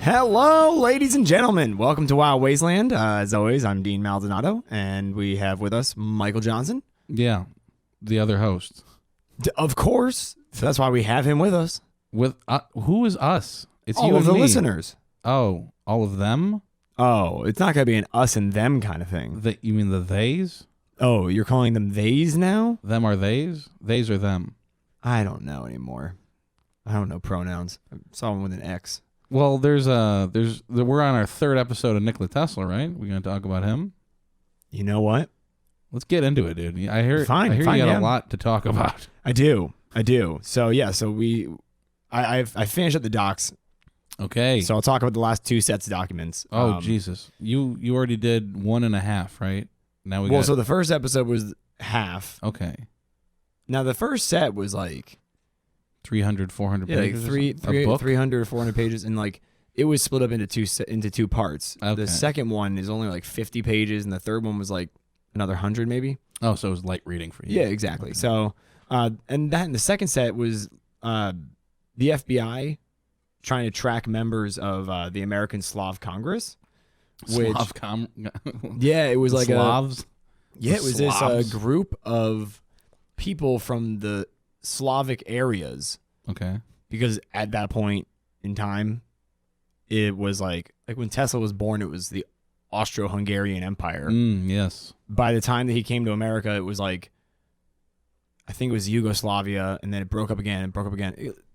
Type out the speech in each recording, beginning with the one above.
Hello, ladies and gentlemen. Welcome to Wild Wasteland. As always, I'm Dean Maldonado, and we have with us Michael Johnson. Yeah, the other host. Of course. So that's why we have him with us. With who is us? It's all you of and the me. Listeners. Oh, all of them? Oh, it's not going to be an us and them kind of thing. You mean the theys? Oh, you're calling them theys now? Them are theys? Theys or them? I don't know anymore. I don't know pronouns. I saw one with an X. Well, we're on our third episode of Nikola Tesla, right? We're going to talk about him. You know what? Let's get into it, dude. I hear you got a lot to talk about. I do. So yeah, I finished up the docs. Okay. So I'll talk about the last two sets of documents. Oh, Jesus. You already did 1.5, right? Now so the first episode was half. Okay. Now the first set was like 300, 400 pages. Like 300, 400 pages, and like it was split up into two parts. Okay. The second one is only like 50 pages, and the third one was like another 100 maybe. Oh, so it was light reading for you. Yeah, exactly. Okay. So, and the second set was the FBI trying to track members of the American Slav Congress. Yeah, it was like Slavs. It was this group of people from the Slavic areas. Okay. Because at that point in time, it was like when Tesla was born, it was the Austro-Hungarian Empire. Yes. By the time that he came to America, it was like, I think it was Yugoslavia, and then it broke up again.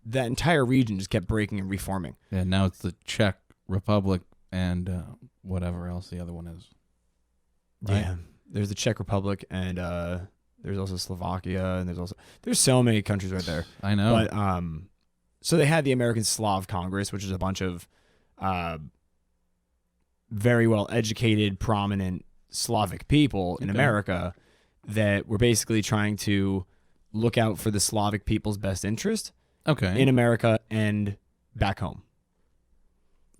That entire region just kept breaking and reforming. Yeah, now it's the Czech Republic and whatever else the other one is. Right? Yeah, there's the Czech Republic, and there's also Slovakia, and there's so many countries right there. I know. But so they had the American Slav Congress, which is a bunch of very well educated, prominent Slavic people in America that were basically trying to look out for the Slavic people's best interest. Okay. In America and back home.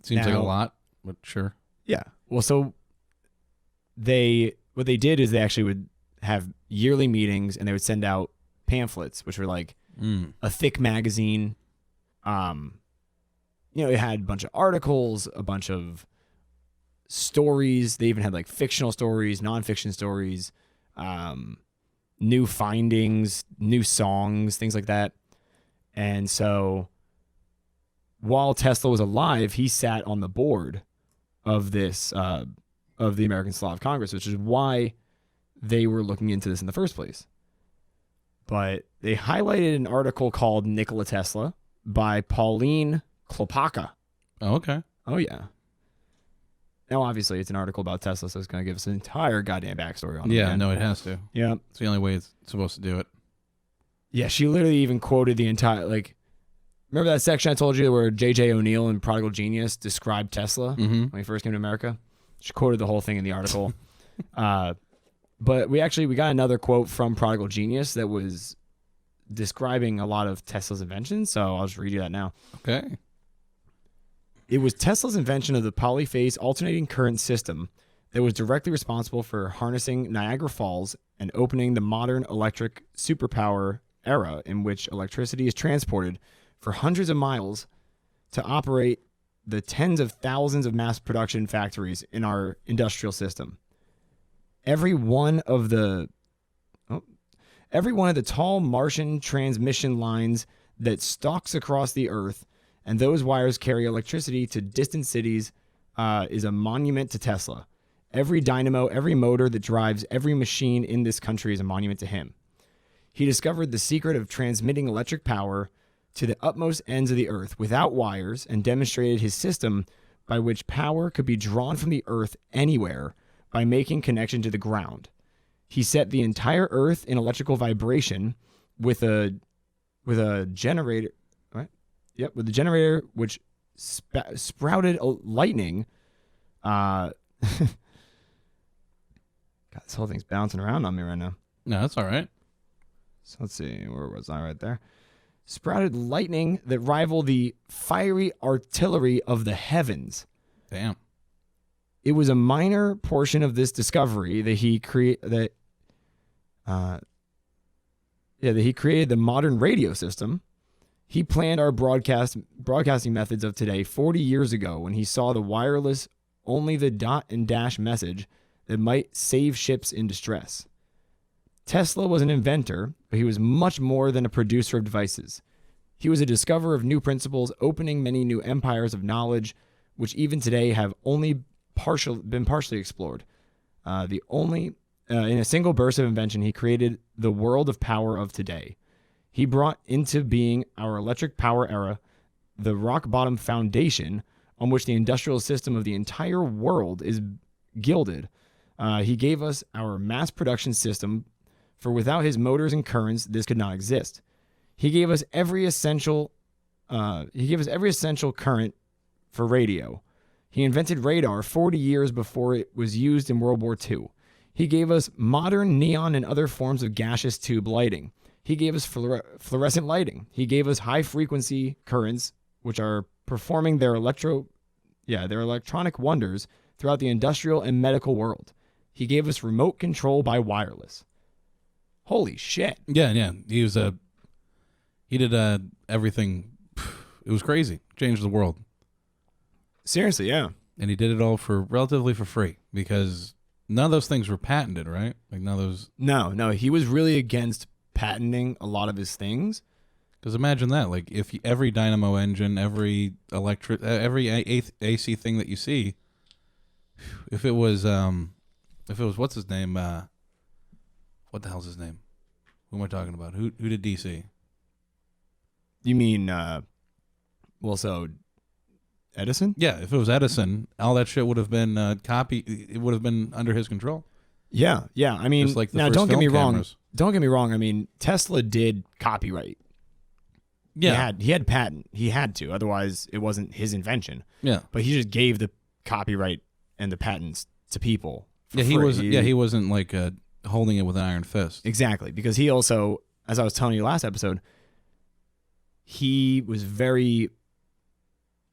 Seems like a lot, but sure. Yeah. Well, so what they did is they actually would have yearly meetings, and they would send out pamphlets, which were like a thick magazine. It had a bunch of articles, a bunch of stories. They even had like fictional stories, nonfiction stories, new findings, new songs, things like that. And so while Tesla was alive, he sat on the board of this, of the American Slav Congress, which is why they were looking into this in the first place. But they highlighted an article called Nikola Tesla by Pauline Klopaka. Oh, okay. Oh, yeah. Now, obviously, it's an article about Tesla, so it's going to give us an entire goddamn backstory on it. Yeah, no, it has to. Yeah. It's the only way it's supposed to do it. Yeah, she literally even quoted the entire, remember that section I told you where J.J. O'Neill in Prodigal Genius described Tesla when he first came to America? She quoted the whole thing in the article. But we got another quote from Prodigal Genius that was describing a lot of Tesla's inventions, so I'll just read you that now. Okay. It was Tesla's invention of the polyphase alternating current system that was directly responsible for harnessing Niagara Falls and opening the modern electric superpower era in which electricity is transported for hundreds of miles to operate the tens of thousands of mass production factories in our industrial system. Every one of the tall Martian transmission lines that stalks across the earth, and those wires carry electricity to distant cities, is a monument to Tesla. Every dynamo, every motor that drives every machine in this country is a monument to him. He discovered the secret of transmitting electric power to the utmost ends of the earth without wires, and demonstrated his system by which power could be drawn from the earth anywhere by making connection to the ground. He set the entire earth in electrical vibration with a generator. What? Yep, with a generator which sprouted lightning. God God, this whole thing's bouncing around on me right now. No, that's all right. So let's see. Where was I right there? Sprouted lightning that rival the fiery artillery of the heavens. Damn. It was a minor portion of this discovery that he created that he created the modern radio system. He planned our broadcasting methods of today 40 years ago when he saw the wireless only the dot and dash message that might save ships in distress. Tesla was an inventor, but he was much more than a producer of devices. He was a discoverer of new principles, opening many new empires of knowledge, which even today have only been partially explored. In a single burst of invention, he created the world of power of today. He brought into being our electric power era, the rock bottom foundation on which the industrial system of the entire world is gilded. He gave us our mass production system, for without his motors and currents, this could not exist. He gave us every essential current for radio. He invented radar 40 years before it was used in World War II. He gave us modern neon and other forms of gaseous tube lighting. He gave us fluorescent lighting. He gave us high-frequency currents, which are performing their electronic wonders throughout the industrial and medical world. He gave us remote control by wireless. Holy shit. Yeah. He did everything. It was crazy. Changed the world. Seriously, yeah. And he did it all relatively for free because none of those things were patented, right? Like none of those. No. He was really against patenting a lot of his things. Because imagine that, like if every dynamo engine, every AC thing that you see, if it was what's his name? What the hell's his name? Who am I talking about? Who did DC? You mean, Edison? Yeah, if it was Edison, all that shit would have been it would have been under his control. Yeah. I mean, just like the now first don't get me wrong. cameras. Don't get me wrong. I mean, Tesla did copyright. Yeah, he had patent. He had to, otherwise it wasn't his invention. yeah, But he just gave the copyright and the patents to people. For he free. was. Yeah, he wasn't like holding it with an iron fist. Exactly, because he also, as I was telling you last episode, he was very,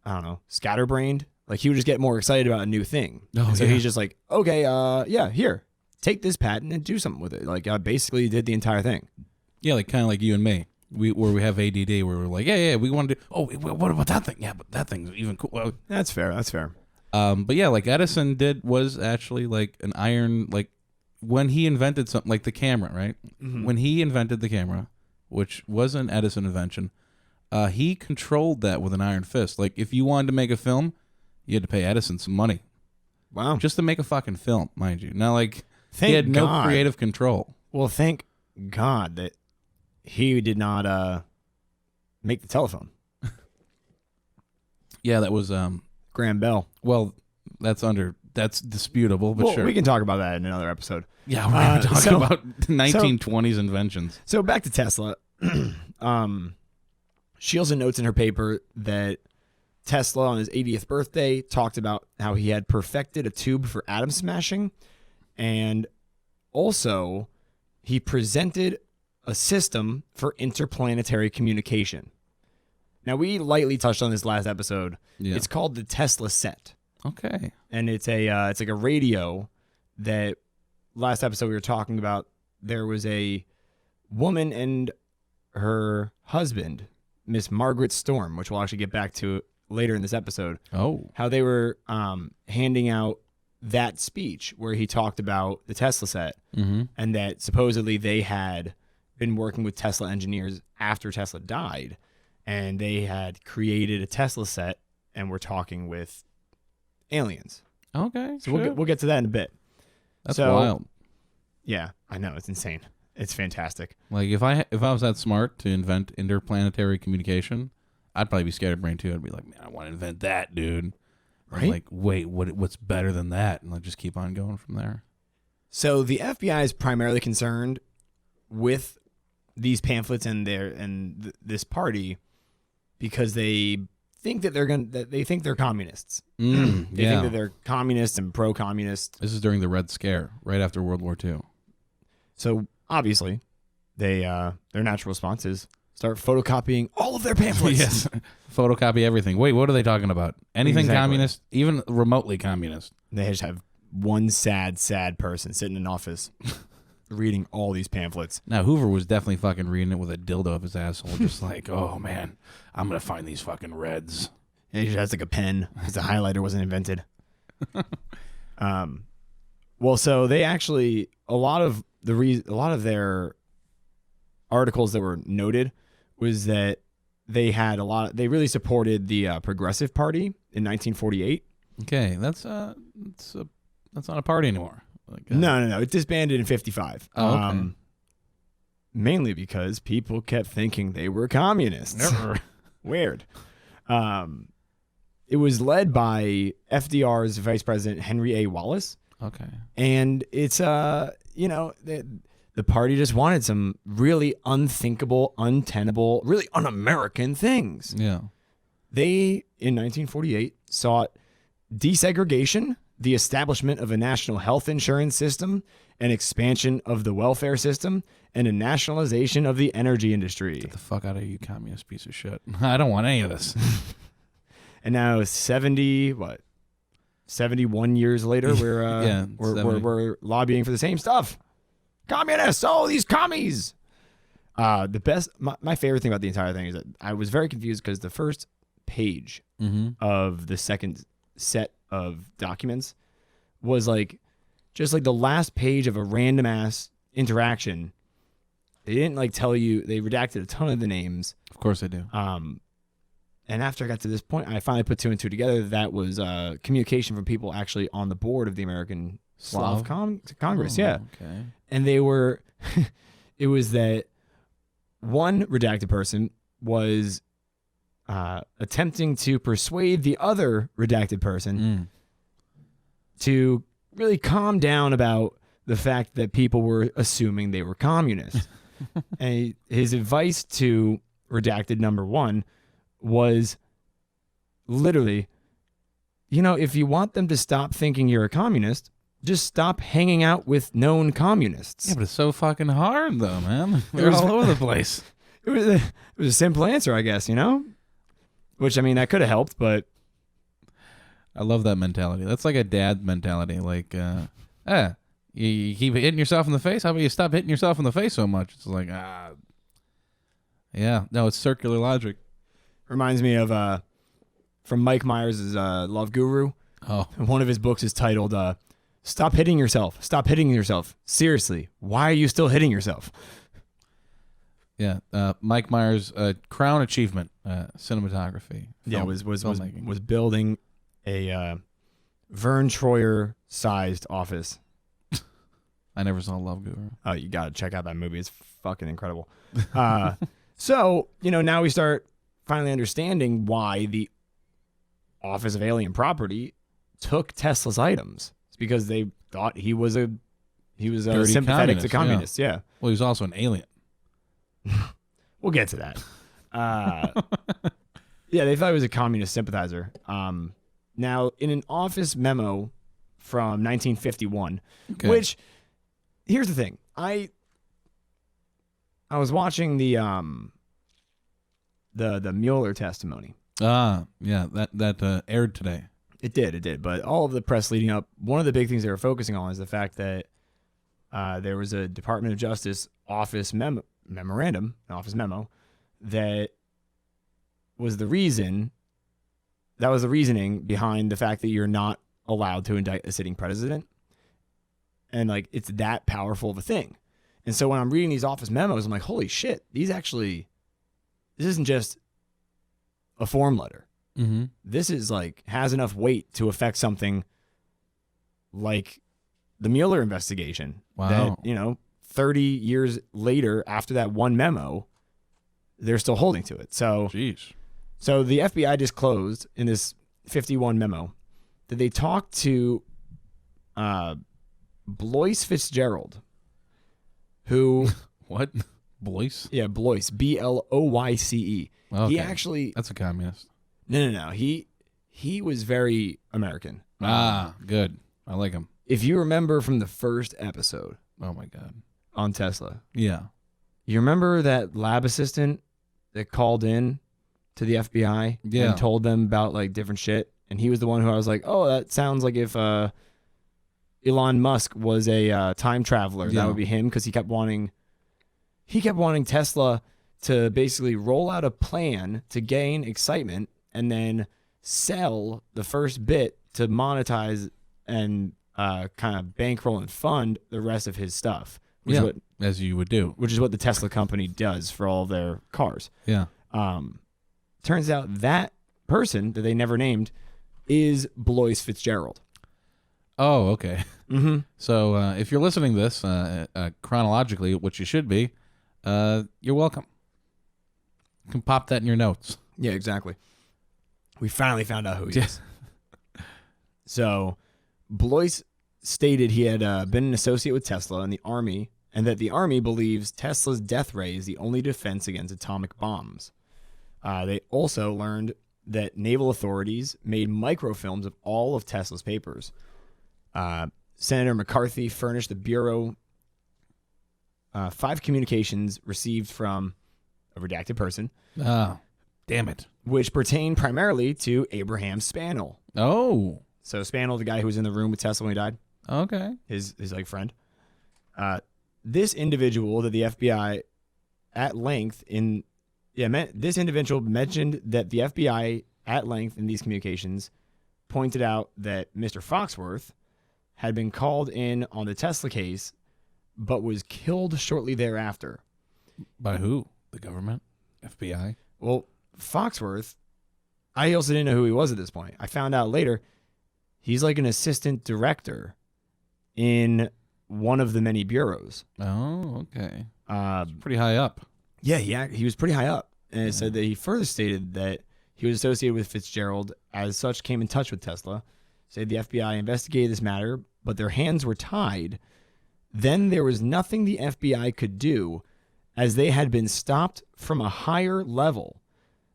I don't know, scatterbrained. Like he would just get more excited about a new thing. Oh, And so yeah. he's just like, okay, here, take this patent and do something with it. Like I basically did the entire thing. Yeah, like kind of like you and me. Where we have ADD, where we're like, yeah, we want to do. Oh, what about that thing? Yeah, but that thing's even cool. Well, That's fair. but yeah, like Edison was actually like an iron, like when he invented something like the camera, right? Mm-hmm. When he invented the camera, which was an Edison invention, he controlled that with an iron fist. Like if you wanted to make a film, you had to pay Edison some money. Wow. Just to make a fucking film, mind you. Now, like Thank he had no God. creative control. Well, thank God that he did not make the telephone. Yeah, that was Graham Bell. well, that's disputable, but Well, sure. we can talk about that in another episode. Yeah, we're going to talk so- about 1920s inventions. So back to Tesla. She also notes in her paper that Tesla on his 80th birthday talked about how he had perfected a tube for atom smashing, and also he presented a system for interplanetary communication. Now, we lightly touched on this last episode. Yeah. It's called the Tesla set, Okay. and it's like a radio that last episode we were talking about. There was a woman and her husband, Miss Margaret Storm, which we'll actually get back to later in this episode, Oh. how they were handing out that speech where he talked about the Tesla set, Mm-hmm. and that supposedly they had been working with Tesla engineers after Tesla died, and they had created a Tesla set and were talking with aliens. Okay. So sure. we'll get to that in a bit. That's so- wild. Yeah, I know, it's insane. It's fantastic. Like if I was that smart to invent interplanetary communication, I'd probably be scatterbrained too. I'd be like, man, I want to invent that, dude. Right? I'm like, wait, what's better than that? And I'll just keep on going from there. So the FBI is primarily concerned with these pamphlets and this party because they think that they think they're communists. They yeah. think that they're communists and pro-communist. This is during the Red Scare, right after World War II. So obviously, their natural response is start photocopying all of their pamphlets. Yes. Photocopy everything. Wait, what are they talking about? Anything Exactly. communist? Even remotely communist? They just have one sad person sitting in an office reading all these pamphlets. Now, Hoover was definitely fucking reading it with a dildo up his asshole, just like, oh, man, I'm going to find these fucking reds. And he just has like a pen because the highlighter wasn't invented. Well, so they actually, a lot of their articles that were noted was that they really supported the Progressive Party in 1948. Okay, that's not a party anymore. Like, No. It disbanded in 55. Oh, okay. Mainly because people kept thinking they were communists. Weird. It was led by FDR's Vice President Henry A. Wallace. Okay. And it's the party just wanted some really unthinkable, untenable, really un-American things. Yeah. They, in 1948, sought desegregation, the establishment of a national health insurance system, an expansion of the welfare system, and a nationalization of the energy industry. Get the fuck out of here, you communist piece of shit. I don't want any of this. And now 71 years later, we're lobbying for the same stuff. Communists, these commies. My favorite thing about the entire thing is that I was very confused because the first page of the second set of documents was just like the last page of a random ass interaction. They didn't tell you, they redacted a ton of the names. Of course they do. And after I got to this point, I finally put two and two together. That was communication from people actually on the board of the American Slav Congress. Yeah. Okay. And they were, it was that one redacted person was attempting to persuade the other redacted person to really calm down about the fact that people were assuming they were communists. And his advice to redacted number one was literally, if you want them to stop thinking you're a communist, just stop hanging out with known communists. Yeah, but it's so fucking hard, though, man. They're all over the place. It was a simple answer, I guess, Which, that could have helped, but... I love that mentality. That's like a dad mentality. Like, you keep hitting yourself in the face? How about you stop hitting yourself in the face so much? It's like, yeah. No, it's circular logic. Reminds me of, from Mike Myers' Love Guru. Oh. One of his books is titled, Stop Hitting Yourself. Stop hitting yourself. Seriously, why are you still hitting yourself? Yeah, Mike Myers' crown achievement, cinematography. Was building a Vern Troyer-sized office. I never saw Love Guru. Oh, you got to check out that movie. It's fucking incredible. So, now we start finally understanding why the Office of Alien Property took Tesla's items. It's because they thought he was sympathetic to communists. Yeah. Well, he was also an alien. We'll get to that. Yeah, they thought he was a communist sympathizer. Now, in an office memo from 1951, which, here's the thing. I was watching the Mueller testimony. Yeah, that aired today. It did. But all of the press leading up, one of the big things they were focusing on is the fact that there was a Department of Justice office memorandum, an office memo, that was the reasoning behind the fact that you're not allowed to indict a sitting president. And it's that powerful of a thing. And so when I'm reading these office memos, I'm like, holy shit, this isn't just a form letter. Mm-hmm. This is has enough weight to affect something like the Mueller investigation. Wow. That, 30 years later, after that one memo, they're still holding to it. So, jeez. So the FBI disclosed in this 51 memo that they talked to Blois Fitzgerald, who... What? Blois? Yeah, Blois. Bloyce. Okay. He actually... That's a communist. No. He was very American. Good. I like him. If you remember from the first episode Oh my God. on Tesla, Yeah. you remember that lab assistant that called in to the FBI and told them about like different shit? And he was the one who I was like, oh, that sounds like if Elon Musk was a time traveler, that would be him, because he kept wanting Tesla to basically roll out a plan to gain excitement and then sell the first bit to monetize and kind of bankroll and fund the rest of his stuff. Which is what, as you would do. Which is what the Tesla company does for all of their cars. Yeah. Turns out that person that they never named is Blois Fitzgerald. Oh, okay. Mm-hmm. So if you're listening to this chronologically, which you should be, you're welcome. You can pop that in your notes. Yeah, exactly. We finally found out who he is. So Blois stated he had been an associate with Tesla in the Army, and that the Army believes Tesla's death ray is the only defense against atomic bombs. They also learned that naval authorities made microfilms of all of Tesla's papers. Senator McCarthy furnished the Bureau 5 communications received from a redacted person. Oh, damn it. Which pertain primarily to Abraham Spanel. Oh. So Spanel, the guy who was in the room with Tesla when he died. Okay. His like friend. This individual that the FBI at length this individual mentioned that the FBI at length in these communications pointed out that Mr. Foxworth had been called in on the Tesla case, but was killed shortly thereafter. By who? The government? FBI? Well, Foxworth, I also didn't know who he was at this point. I found out later he's like an assistant director in one of the many bureaus. Oh, okay. Pretty high up. Yeah, he was pretty high up. And it said that he further stated that he was associated with Fitzgerald, as such came in touch with Tesla, said the FBI investigated this matter, but their hands were tied. Then there was nothing the FBI could do, as they had been stopped from a higher level,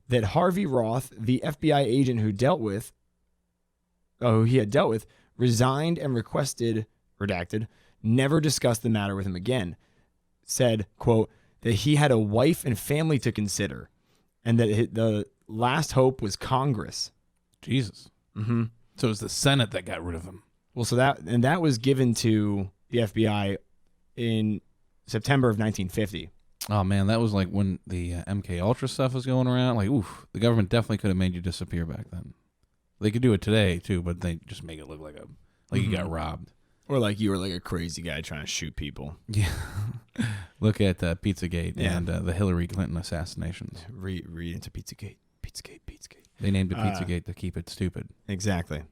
that Harvey Roth, the FBI agent who he had dealt with, resigned and requested, redacted, never discussed the matter with him again. Said, quote, that he had a wife and family to consider, and that the last hope was Congress. Jesus. Mm-hmm. So it was the Senate that got rid of him. Well, that was given to the FBI in September of 1950. Oh man, that was like when the MK Ultra stuff was going around. Like, oof, the government definitely could have made you disappear back then. They could do it today too, but they just make it look like you got robbed. Or like you were like a crazy guy trying to shoot people. Yeah. Look at Pizzagate and the Hillary Clinton assassinations. Read into Pizzagate. They named it Pizzagate to keep it stupid. Exactly.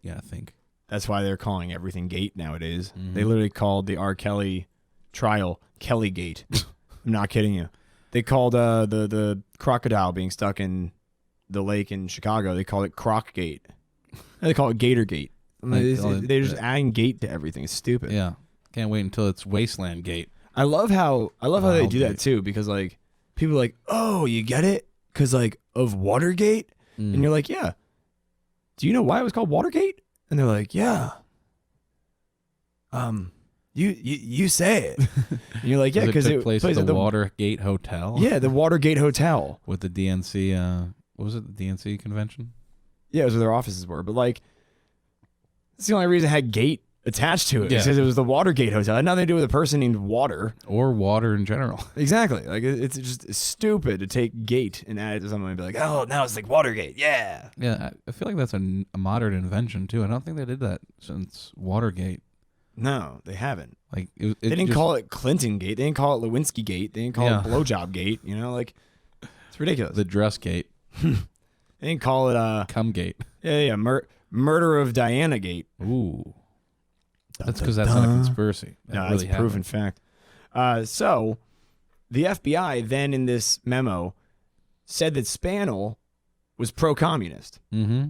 Yeah, I think. That's why they're calling everything Gate nowadays. Mm-hmm. They literally called the R. Kelly trial Kelly Gate. I'm not kidding you. They called the crocodile being stuck in the lake in Chicago, they call it Croc Gate. They call it Gator Gate. They're just adding gate to everything. It's stupid. Yeah. Can't wait until it's Wasteland Gate. I love how they do that too, because like people are like, oh, you get it? Because like of Watergate? And you're like, yeah. Do you know why it was called Watergate? And they're like, yeah. You say it. And you're like, yeah, because it took place at the Watergate Hotel. Yeah, the Watergate Hotel. With the DNC, what was it, the DNC convention? Yeah, it was where their offices were. But like, it's the only reason it had gate attached to it. Yeah. Because it was the Watergate Hotel. It had nothing to do with a person named Water. Or water in general. Exactly. Like, it's just stupid to take gate and add it to something and be like, oh, now it's like Watergate. Yeah. Yeah, I feel like that's a modern invention, too. I don't think they did that since Watergate. No, they haven't. Like they didn't call it Clinton Gate. They didn't call it Lewinsky Gate. They didn't call it Blowjob Gate. You know, like, it's ridiculous. The Dress Gate. They didn't call it Cum Gate. Yeah. Murder of Diana Gate. Ooh. That's because that's not a conspiracy. No, that's proven fact. So the FBI then in this memo said that Spanel was pro-communist. Mm-hmm.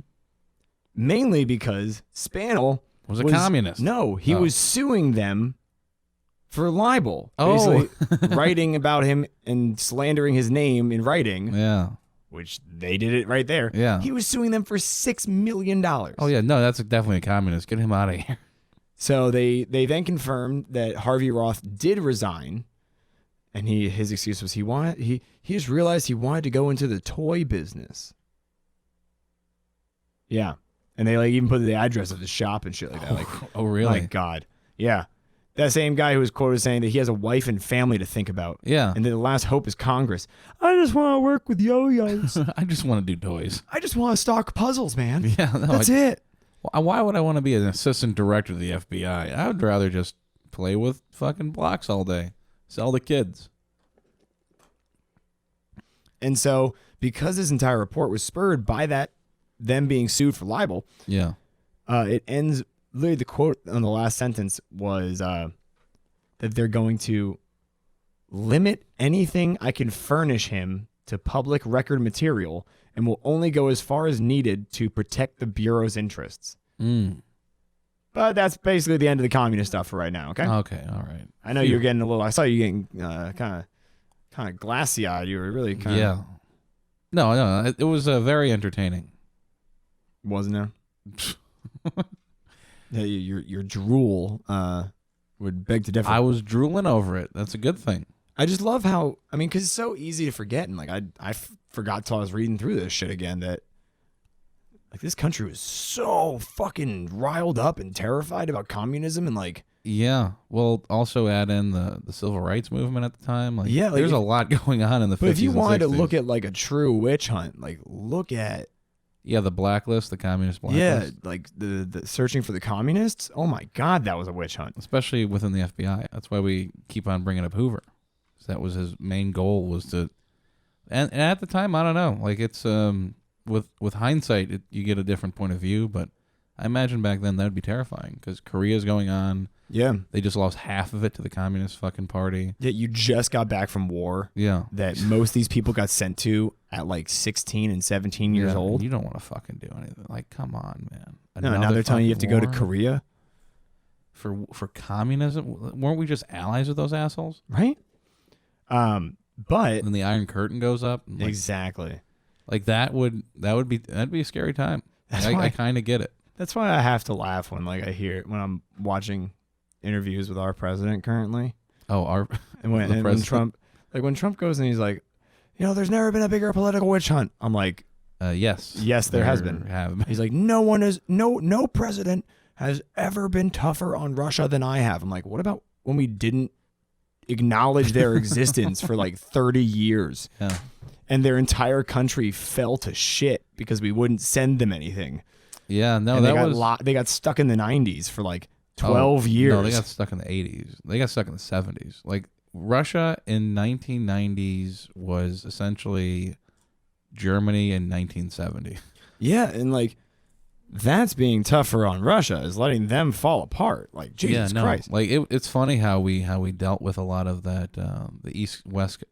Mainly because Spanel was a communist. No, he was suing them for libel. Basically writing about him and slandering his name in writing. Yeah. which they did it right there. Yeah. He was suing them for $6 million. Oh yeah, no, that's definitely a communist. Get him out of here. So they then confirmed that Harvey Roth did resign, and his excuse was he just realized he wanted to go into the toy business. Yeah, and they like even put the address of the shop and shit like that. Like, oh really? My God, yeah. That same guy who was quoted saying that he has a wife and family to think about. Yeah. And that the last hope is Congress. I just want to work with yo-yos. I just want to do toys. I just want to stock puzzles, man. Yeah, no, That's it. Why would I want to be an assistant director of the FBI? I would rather just play with fucking blocks all day. Sell to kids. And so, because this entire report was spurred by them being sued for libel, Yeah. it ends, literally the quote on the last sentence was that they're going to limit anything I can furnish him to public record material and will only go as far as needed to protect the Bureau's interests. But that's basically the end of the communist stuff for right now, okay? Okay, all right. I know you're getting I saw you getting kind of glassy-eyed. You were really kind of... Yeah. No, it was very entertaining. Wasn't it? Yeah, your drool would beg to differ. I was drooling over it. That's a good thing. I just love how, I mean, because it's so easy to forget. And like, I forgot till I was reading through this shit again that like this country was so fucking riled up and terrified about communism and like. Yeah. Well, also add in the civil rights movement at the time. Like, yeah, like there's a lot going on in the 50s. But if you wanted to 60s. look at like a true witch hunt, like look at. Yeah, the blacklist, the communist blacklist. Yeah, like the searching for the communists. Oh my God, that was a witch hunt. Especially within the FBI. That's why we keep on bringing up Hoover. That was his main goal was to, and at the time, I don't know. Like it's with hindsight, you get a different point of view. But I imagine back then that would be terrifying because Korea's going on. Yeah, they just lost half of it to the Communist fucking party. Yeah, you just got back from war. Yeah, that most of these people got sent to at like 16 and 17 years old. You don't want to fucking do anything. Like, come on, man. No, now they're telling you have to go to Korea for communism. Weren't we just allies with those assholes? Right. But when the Iron Curtain goes up, like, exactly. Like that'd be a scary time. I kind of get it. That's why I have to laugh when like I hear when I'm watching interviews with our president currently. Oh, when Trump, like when Trump goes and he's like, there's never been a bigger political witch hunt. I'm like, yes, there has been. He's like, no president has ever been tougher on Russia than I have. I'm like, what about when we didn't acknowledge their existence for like 30 years? Yeah. And their entire country fell to shit because we wouldn't send them anything. Yeah, no, and they got stuck in the 90s for like 12 years. No, they got stuck in the 80s. They got stuck in the 70s. Like Russia in 1990s was essentially Germany in 1970. Yeah, and like that's being tougher on Russia is letting them fall apart. Like Jesus Christ. Like it's funny how we dealt with a lot of that the east west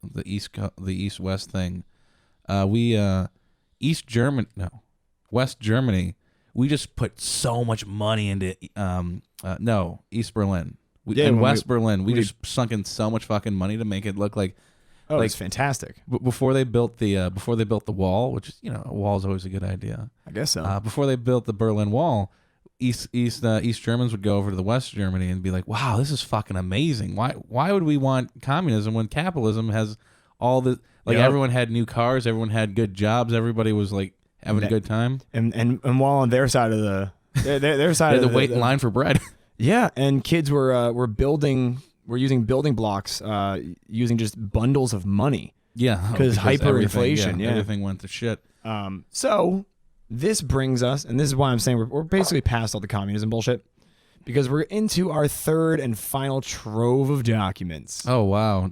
thing. West Germany. We just put so much money into East Berlin. West Berlin. We just sunk in so much fucking money to make it look like. Oh, it's fantastic. Before they built the wall, which is a wall is always a good idea. I guess so. Before they built the Berlin Wall, East Germans would go over to the West Germany and be like, "Wow, this is fucking amazing. Why would we want communism when capitalism has all the everyone had new cars, everyone had good jobs, everybody was like having a good time." And while on their side of their side, they had to wait in line for bread. Yeah, and kids were building. We're using building blocks, using just bundles of money. Yeah, because hyperinflation. Yeah, everything went to shit. So this brings us, and this is why I'm saying we're basically past all the communism bullshit, because we're into our third and final trove of documents. Oh wow!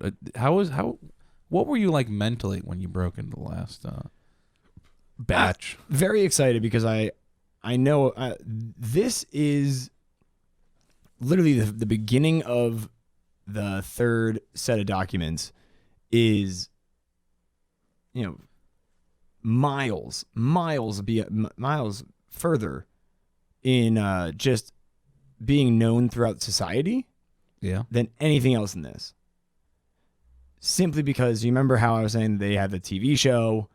What were you like mentally when you broke into the last batch? Very excited because I know this is literally the beginning of. The third set of documents is, miles further in just being known throughout society than anything else in this. Simply because you remember how I was saying they had the TV show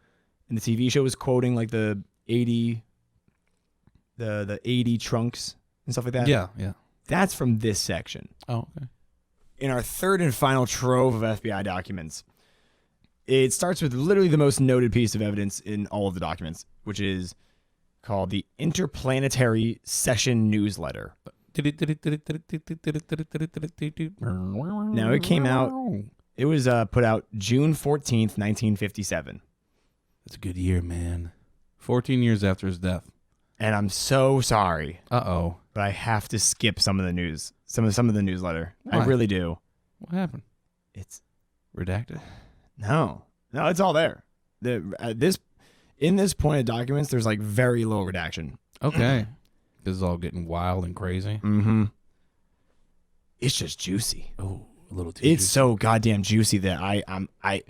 and the TV show was quoting like the 80 trunks and stuff like that. Yeah. That's from this section. Oh, okay. In our third and final trove of FBI documents, it starts with literally the most noted piece of evidence in all of the documents, which is called the Interplanetary Session Newsletter. Now, it came out, it was put out June 14th, 1957. That's a good year, man. 14 years after his death. And I'm so sorry. Uh-oh. But I have to skip some of the news, some of the newsletter. Why? I really do. What happened? It's redacted. No, it's all there. In this point of documents, there's like very little redaction. Okay. This is all getting wild and crazy. Mm-hmm. It's just juicy. Oh, a little too. It's juicy. so goddamn juicy that I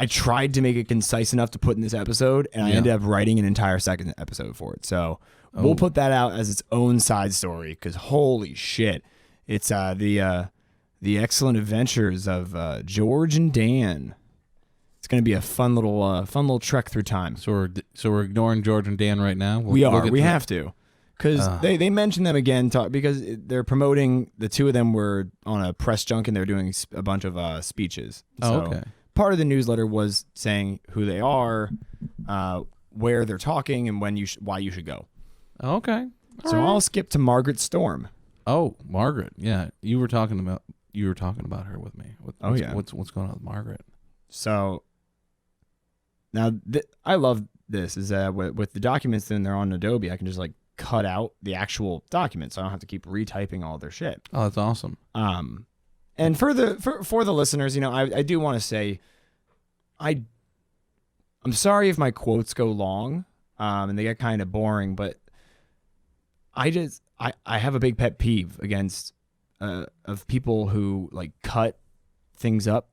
tried to make it concise enough to put in this episode, and I ended up writing an entire second episode for it. So we'll put that out as its own side story, because holy shit, it's the excellent adventures of George and Dan. It's going to be a fun little trek through time. So we're ignoring George and Dan right now. We have to, because they mentioned them again because they're promoting. The two of them were on a press junk and they're doing a bunch of speeches. So okay. Part of the newsletter was saying who they are, where they're talking, and why you should go. Okay. So I'll skip to Margaret Storm. Oh, Margaret. Yeah, you were talking about her with me. What's going on with Margaret? So now I love this is that with the documents, then they're on Adobe. I can just like cut out the actual documents, so I don't have to keep retyping all their shit. Oh, that's awesome. And for the listeners, I do want to say, I'm sorry if my quotes go long, and they get kind of boring, but I have a big pet peeve against of people who like cut things up.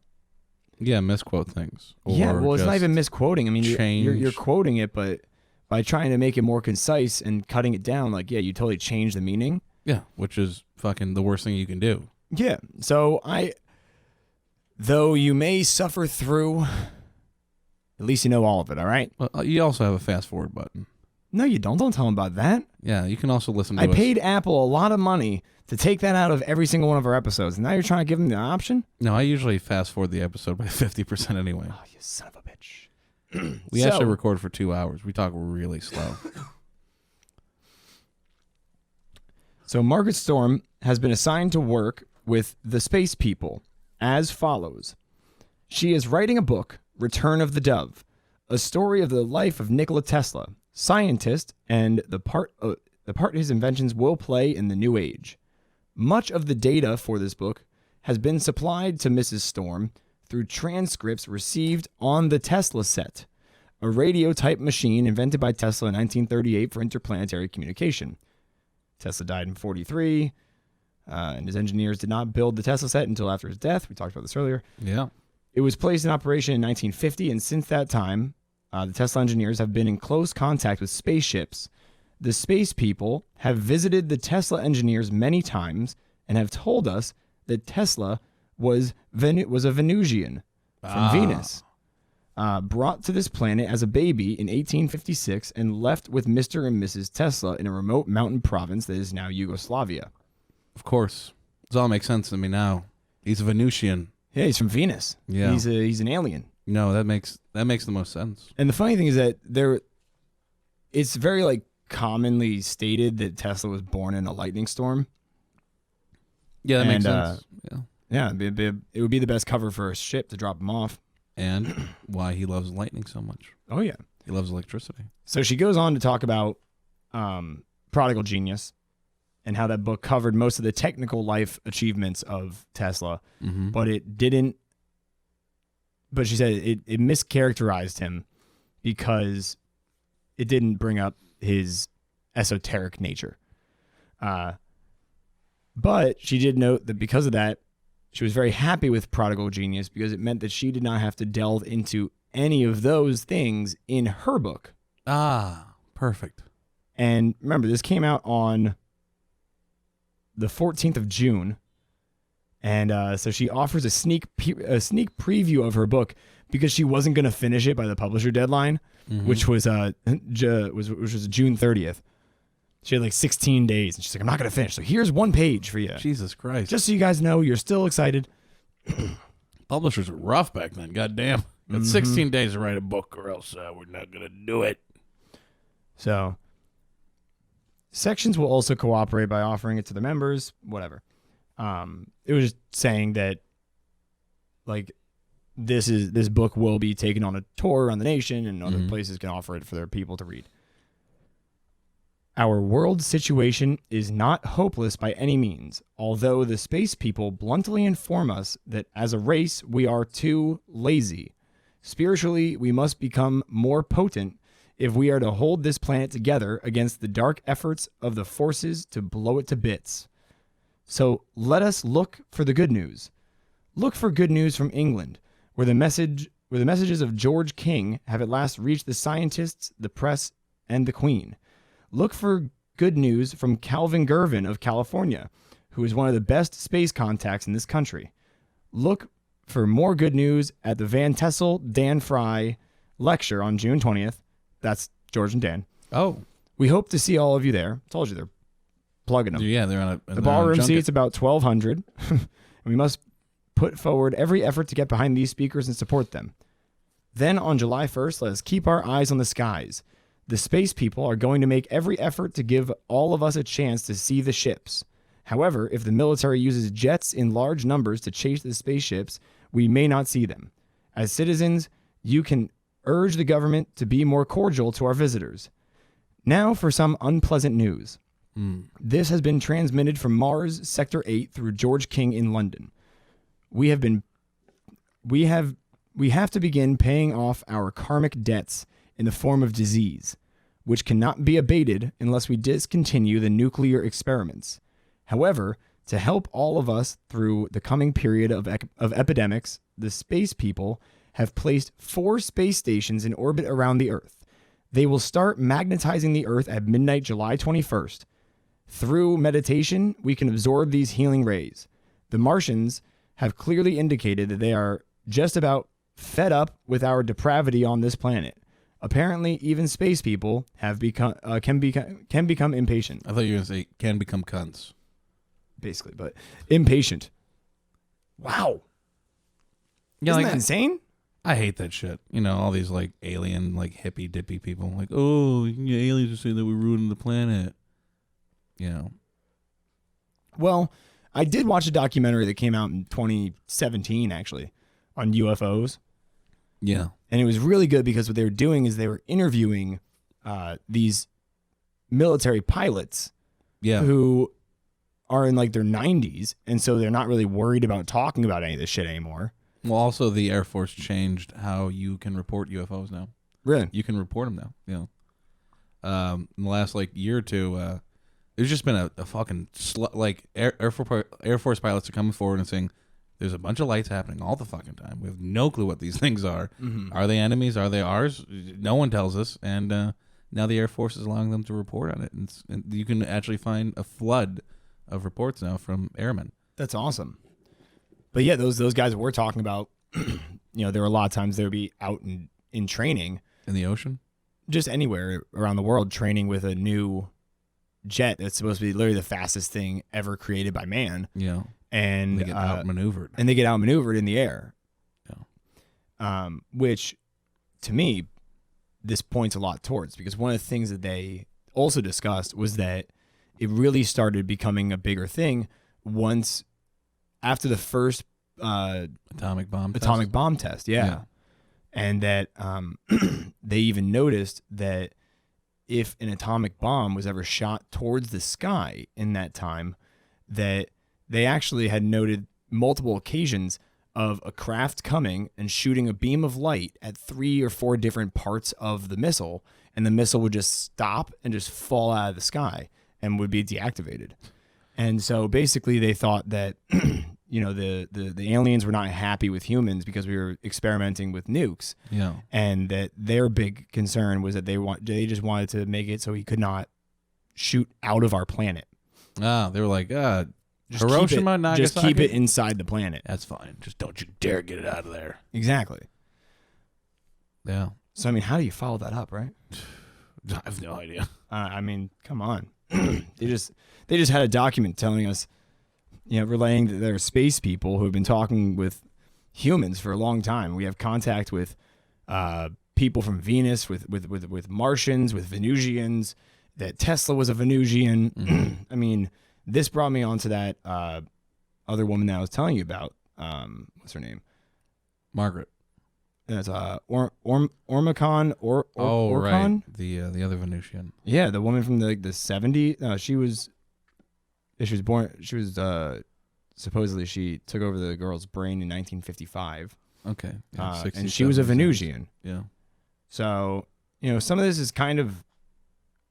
Yeah, misquote things. Well, it's not even misquoting. I mean, you're quoting it, but by trying to make it more concise and cutting it down, like, you totally change the meaning. Yeah, which is fucking the worst thing you can do. Yeah. So though you may suffer through, at least you know all of it, all right? Well, you also have a fast forward button. No, you don't. Don't tell them about that. Yeah, you can also listen to I paid Apple a lot of money to take that out of every single one of our episodes. And now you're trying to give them the option? No, I usually fast forward the episode by 50% anyway. Oh, you son of a bitch. We actually record for 2 hours. We talk really slow. So Margaret Storm has been assigned to work with the space people as follows. She is writing a book, Return of the Dove, a story of the life of Nikola Tesla, scientist, and the part his inventions will play in the new age. Much of the data for this book has been supplied to Mrs. Storm through transcripts received on the Tesla set, a radio-type machine invented by Tesla in 1938 for interplanetary communication. Tesla died in 1943, and his engineers did not build the Tesla set until after his death. We talked about this earlier. Yeah. It was placed in operation in 1950, and since that time, the Tesla engineers have been in close contact with spaceships. The space people have visited the Tesla engineers many times and have told us that Tesla was a Venusian from Venus, brought to this planet as a baby in 1856 and left with Mr. and Mrs. Tesla in a remote mountain province that is now Yugoslavia. Of course. This all makes sense to me now. He's a Venusian. Yeah, he's from Venus. Yeah. He's an alien. No, that makes the most sense. And the funny thing is that it's very like commonly stated that Tesla was born in a lightning storm. Yeah, that makes sense. Yeah, it would be the best cover for a ship to drop him off. And why he loves lightning so much. Oh, yeah. He loves electricity. So she goes on to talk about Prodigal Genius and how that book covered most of the technical life achievements of Tesla, but it didn't. But she said it mischaracterized him because it didn't bring up his esoteric nature. But she did note that because of that, she was very happy with Prodigal Genius because it meant that she did not have to delve into any of those things in her book. Ah, perfect. And remember, this came out on the 14th of June. And so she offers a sneak preview of her book because she wasn't going to finish it by the publisher deadline. which was which was June 30th. She had like 16 days, and she's like, I'm not going to finish. So here's one page for you. Jesus Christ. Just so you guys know, you're still excited. Publishers were rough back then. Goddamn. Got 16 days to write a book, or else we're not going to do it. So sections will also cooperate by offering it to the members, whatever. It was just saying that, like, this book will be taken on a tour around the nation, and other places can offer it for their people to read. Our world situation is not hopeless by any means, although the space people bluntly inform us that as a race we are too lazy. Spiritually, we must become more potent if we are to hold this planet together against the dark efforts of the forces to blow it to bits. So let us look for the good news. Look for good news from England, where the messages of George King have at last reached the scientists, the press, and the Queen. Look for good news from Calvin Gervin of California, who is one of the best space contacts in this country. Look for more good news at the Van Tessel Dan Fry lecture on June 20th. That's George and Dan. Oh. We hope to see all of you there. I told you they're plugging them. Yeah, they're on a The ballroom seats about 1,200. And we must put forward every effort to get behind these speakers and support them. Then on July 1st, let us keep our eyes on the skies. The space people are going to make every effort to give all of us a chance to see the ships. However, if the military uses jets in large numbers to chase the spaceships, we may not see them. As citizens, you can urge the government to be more cordial to our visitors. Now for some unpleasant news. This has been transmitted from Mars Sector 8 through George King in London. We have to begin paying off our karmic debts in the form of disease, which cannot be abated unless we discontinue the nuclear experiments. However, to help all of us through the coming period of epidemics, the space people have placed 4 space stations in orbit around the Earth. They will start magnetizing the Earth at midnight, July 21st. Through meditation, we can absorb these healing rays. The Martians have clearly indicated that they are just about fed up with our depravity on this planet. Apparently, even space people have can become impatient. I thought you were going to say can become cunts. Basically, but impatient. Wow. Yeah, Isn't like, that insane? I hate that shit. You know, all these like alien, like hippy dippy people. Like, oh, yeah, aliens are saying that we're ruining the planet. You know. Well, I did watch a documentary that came out in 2017, actually, on UFOs. Yeah. And it was really good because what they were doing is they were interviewing these military pilots who are in like their 90s. And so they're not really worried about talking about any of this shit anymore. Well, also the Air Force changed how you can report UFOs now. Really? You can report them now. You know, in the last like year or two, there's just been a fucking Air Force pilots are coming forward and saying, there's a bunch of lights happening all the fucking time. We have no clue what these things are. Mm-hmm. Are they enemies? Are they ours? No one tells us. And now the Air Force is allowing them to report on it. And you can actually find a flood of reports now from airmen. That's awesome. But yeah, those guys we're talking about, you know, there were a lot of times they would be out in training. In the ocean? Just anywhere around the world, training with a new jet that's supposed to be literally the fastest thing ever created by man. Yeah. And they get outmaneuvered. And they get outmaneuvered in the air. Yeah. Which, to me, this points a lot towards, because one of the things that they also discussed was that it really started becoming a bigger thing once after the first atomic bomb test. Yeah. And that they even noticed that if an atomic bomb was ever shot towards the sky in that time, that they actually had noted multiple occasions of a craft coming and shooting a beam of light at 3 or 4 different parts of the missile, and the missile would just stop and just fall out of the sky and would be deactivated. And so basically they thought that you know, the aliens were not happy with humans because we were experimenting with nukes. Yeah. And that their big concern was that they just wanted to make it so he could not shoot out of our planet. Ah, they were like, just Hiroshima, Nagasaki? Just keep it inside the planet. That's fine. Just don't you dare get it out of there. Exactly. Yeah. So, I mean, how do you follow that up, right? I have no idea. I mean, come on. They just had a document telling us, relaying that there are space people who have been talking with humans for a long time. We have contact with people from Venus, with Martians, with Venusians, that Tesla was a Venusian. Mm-hmm. I mean, this brought me onto that other woman that I was telling you about. What's her name? Margaret. That's Ormacon or Oh, Orcon? right. The other Venusian. Yeah, the woman from the 70s. She was born. She was supposedly she took over the girl's brain in 1955. Okay. Yeah, And she was a 67. Venusian. Yeah. So some of this is kind of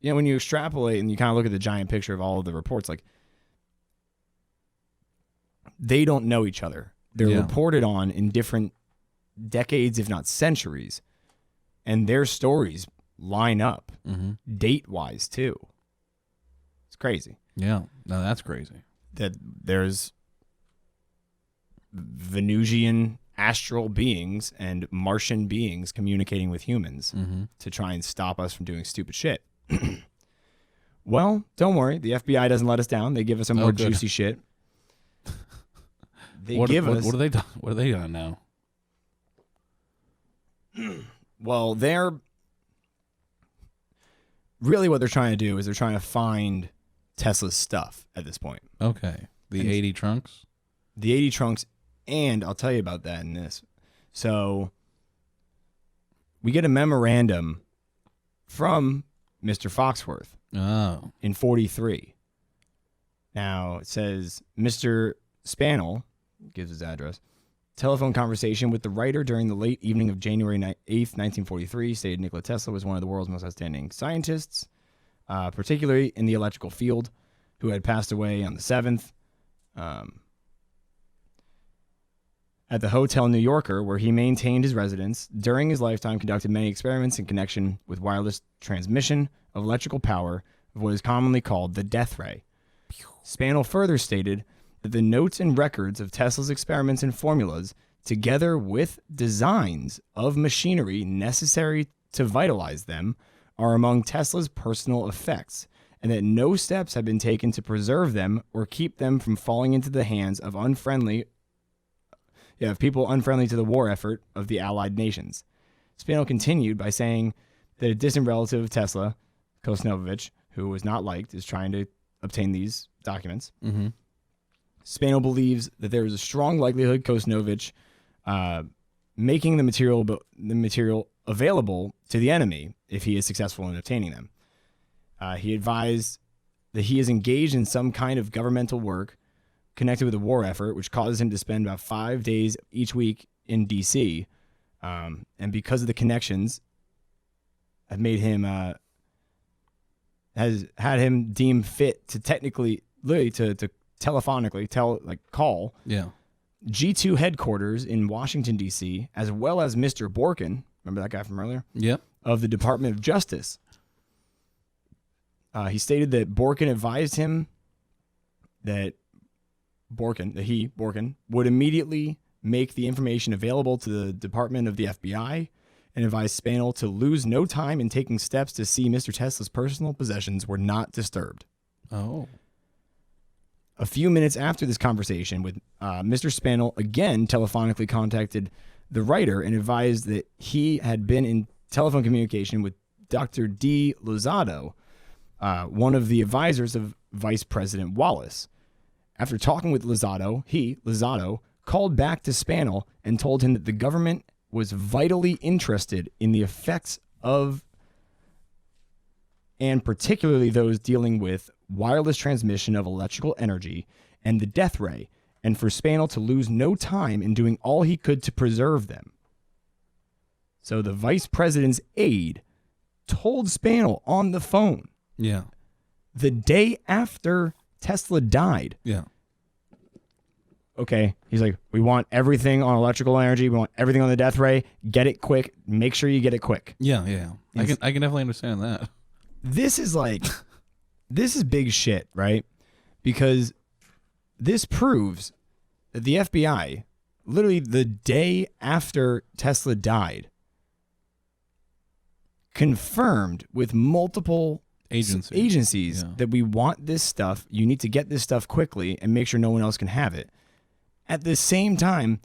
when you extrapolate and you kind of look at the giant picture of all of the reports, like they don't know each other. They're Yeah. reported on in different decades, if not centuries, and their stories line up date-wise too. It's crazy. Yeah. No, that's crazy. That there's Venusian astral beings and Martian beings communicating with humans to try and stop us from doing stupid shit. Well, don't worry. The FBI doesn't let us down. They give us some more good. juicy shit. What are they done? What are they on now? Well, they're really what they're trying to do is they're trying to find Tesla's stuff at this point. Okay. The 80 trunks? The 80 trunks, and I'll tell you about that in this. So we get a memorandum from Mr. Foxworth Oh. in 43. Now it says Mr. Spannel gives his address. Telephone conversation with the writer during the late evening of January 8th, 1943, stated Nikola Tesla was one of the world's most outstanding scientists, particularly in the electrical field, who had passed away on the 7th at the Hotel New Yorker, where he maintained his residence. During his lifetime, conducted many experiments in connection with wireless transmission of electrical power of what is commonly called the death ray. Spannel further stated that the notes and records of Tesla's experiments and formulas, together with designs of machinery necessary to vitalize them, are among Tesla's personal effects, and that no steps have been taken to preserve them or keep them from falling into the hands of people unfriendly to the war effort of the Allied nations. Spannel continued by saying that a distant relative of Tesla, Kosnovich, who was not liked, is trying to obtain these documents. Mm-hmm. Spannel believes that there is a strong likelihood Kosnovich making the material available to the enemy if he is successful in obtaining them. He advised that he is engaged in some kind of governmental work connected with the war effort, which causes him to spend about 5 days each week in D.C. And because of the connections, have made him has had him deemed fit to to telephonically call G2 headquarters in Washington, D.C., as well as Mr. Borkin, remember that guy from earlier? Yep. Of the Department of Justice. He stated that Borkin advised him that Borkin, would immediately make the information available to the Department of the FBI and advised Spannel to lose no time in taking steps to see Mr. Tesla's personal possessions were not disturbed. Oh. A few minutes after this conversation, with Mr. Spannel again telephonically contacted the writer and advised that he had been in telephone communication with Dr. D. Lozado, one of the advisors of Vice President Wallace. After talking with Lozado, Lozado, called back to Spannel and told him that the government was vitally interested in the effects of, and particularly those dealing with, wireless transmission of electrical energy and the death ray, and for Spannel to lose no time in doing all he could to preserve them. So the vice president's aide told Spannel on the phone the day after Tesla died. Yeah. Okay. He's like, we want everything on electrical energy. We want everything on the death ray. Get it quick. Make sure you get it quick. Yeah. I can definitely understand that. This is this is big shit, right? Because this proves that the FBI, literally the day after Tesla died, confirmed with multiple agencies that we want this stuff. You need to get this stuff quickly and make sure no one else can have it. At the same time,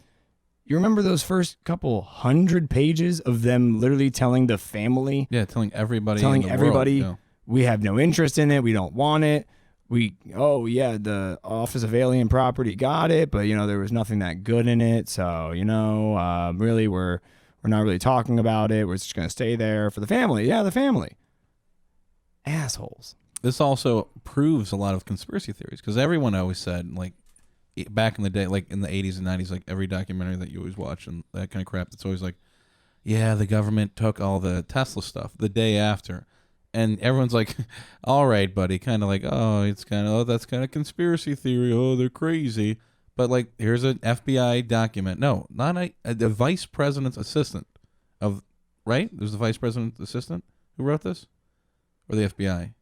you remember those first couple 100 pages of them literally telling the family? Yeah, telling everybody. World, we have no interest in it. We don't want it. The Office of Alien Property got it, but there was nothing that good in it. So really, we're not really talking about it. We're just gonna stay there for the family. Yeah, the family. Assholes. This also proves a lot of conspiracy theories because everyone always said, like, back in the day, like in the 80s and 90s, like every documentary that you always watch and that kind of crap, it's always like, yeah, the government took all the Tesla stuff the day after. And everyone's like, all right, buddy, kind of like, that's kind of conspiracy theory. Oh, they're crazy. But like, here's an FBI document. No, not the vice president's assistant right? There's the vice president's assistant who wrote this, or the FBI.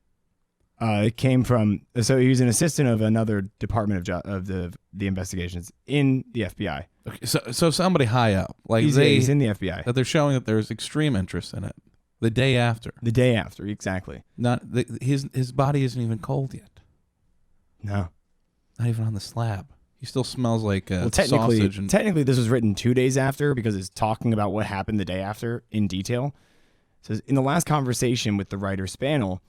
It came from, so he was an assistant of another department of the investigations in the FBI. Okay, so somebody high up, like he's in the FBI. That they're showing that there's extreme interest in it. The day after, exactly. His body isn't even cold yet. No, not even on the slab. He still smells like sausage. And technically, this was written 2 days after because it's talking about what happened the day after in detail. It says in the last conversation with the writer Spanel,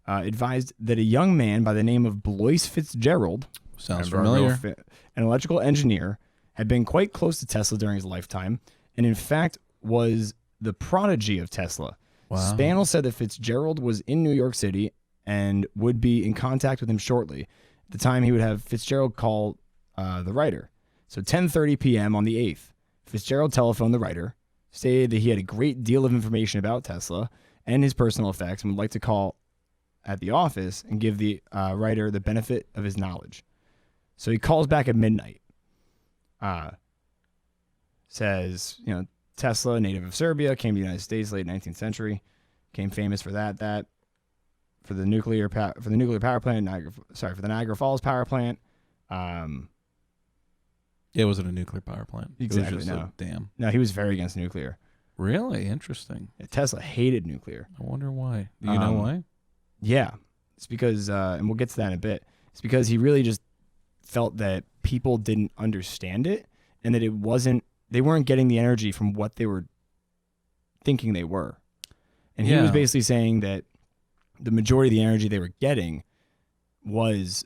advised that a young man by the name of Blois Fitzgerald, sounds familiar, an electrical engineer, had been quite close to Tesla during his lifetime, and in fact was the prodigy of Tesla. Wow. Spanel said that Fitzgerald was in New York City and would be in contact with him shortly. At the time, he would have Fitzgerald call the writer. So 10:30 p.m. on the 8th, Fitzgerald telephoned the writer, stated that he had a great deal of information about Tesla and his personal effects and would like to call at the office and give the writer the benefit of his knowledge. So he calls back at midnight. Says, Tesla, native of Serbia, came to the United States late 19th century, became famous for for the nuclear power plant, for the Niagara Falls power plant. It wasn't a nuclear power plant. Exactly. It was just a dam. No, he was very against nuclear. Really? Interesting. Tesla hated nuclear. I wonder why. Do you know why? Yeah. It's because, and we'll get to that in a bit, it's because he really just felt that people didn't understand it and that they weren't getting the energy from what they were thinking they were. And he was basically saying that the majority of the energy they were getting was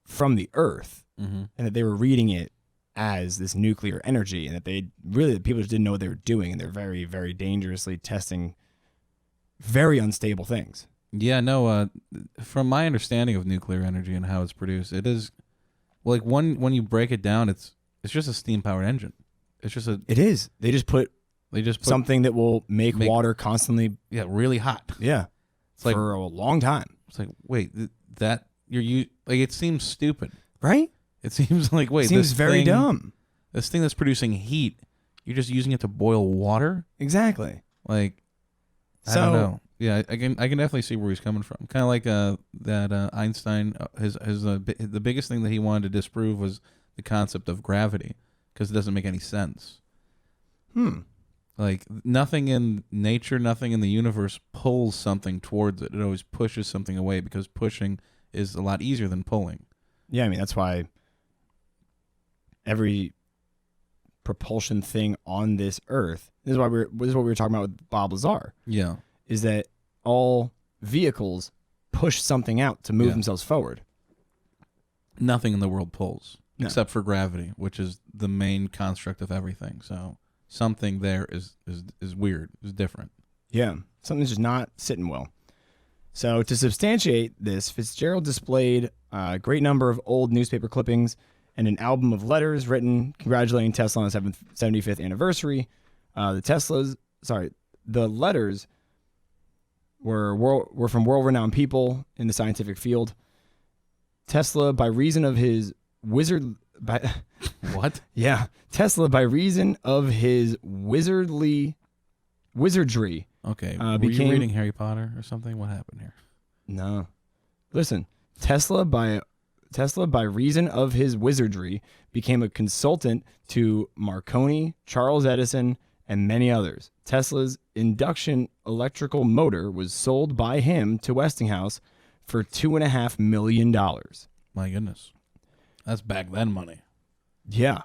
from the earth, and that they were reading it as this nuclear energy, and that people just didn't know what they were doing, and they're very, very dangerously testing very unstable things. Yeah, no, from my understanding of nuclear energy and how it's produced, it is, like, when you break it down, it's just a steam-powered engine. It is. They just put something that will make water constantly really hot. Yeah. It's like, for a long time. It's like, wait, it seems stupid. Right? It seems like, wait, it seems very dumb. This thing that's producing heat, you're just using it to boil water? Exactly. Like, I don't know. Yeah, I can definitely see where he's coming from. Kind of like that Einstein, the biggest thing that he wanted to disprove was the concept of gravity, because it doesn't make any sense. Like, nothing in nature, nothing in the universe pulls something towards it. It always pushes something away, because pushing is a lot easier than pulling. Yeah, I mean, that's why every propulsion thing on this earth, this is what we were talking about with Bob Lazar. Yeah. Is that all vehicles push something out to move themselves forward. Nothing in the world pulls except for gravity, which is the main construct of everything. So something there is weird, is different. Yeah, something's just not sitting well. So to substantiate this, Fitzgerald displayed a great number of old newspaper clippings and an album of letters written congratulating Tesla on his 75th anniversary. The letters were from world-renowned people in the scientific field. Tesla, by reason of his wizardry. Okay. Were you reading Harry Potter or something? What happened here? No. Listen, Tesla by reason of his wizardry became a consultant to Marconi, Charles Edison, and many others. Tesla's induction electrical motor was sold by him to Westinghouse for $2.5 million. My goodness. That's back then money. Yeah.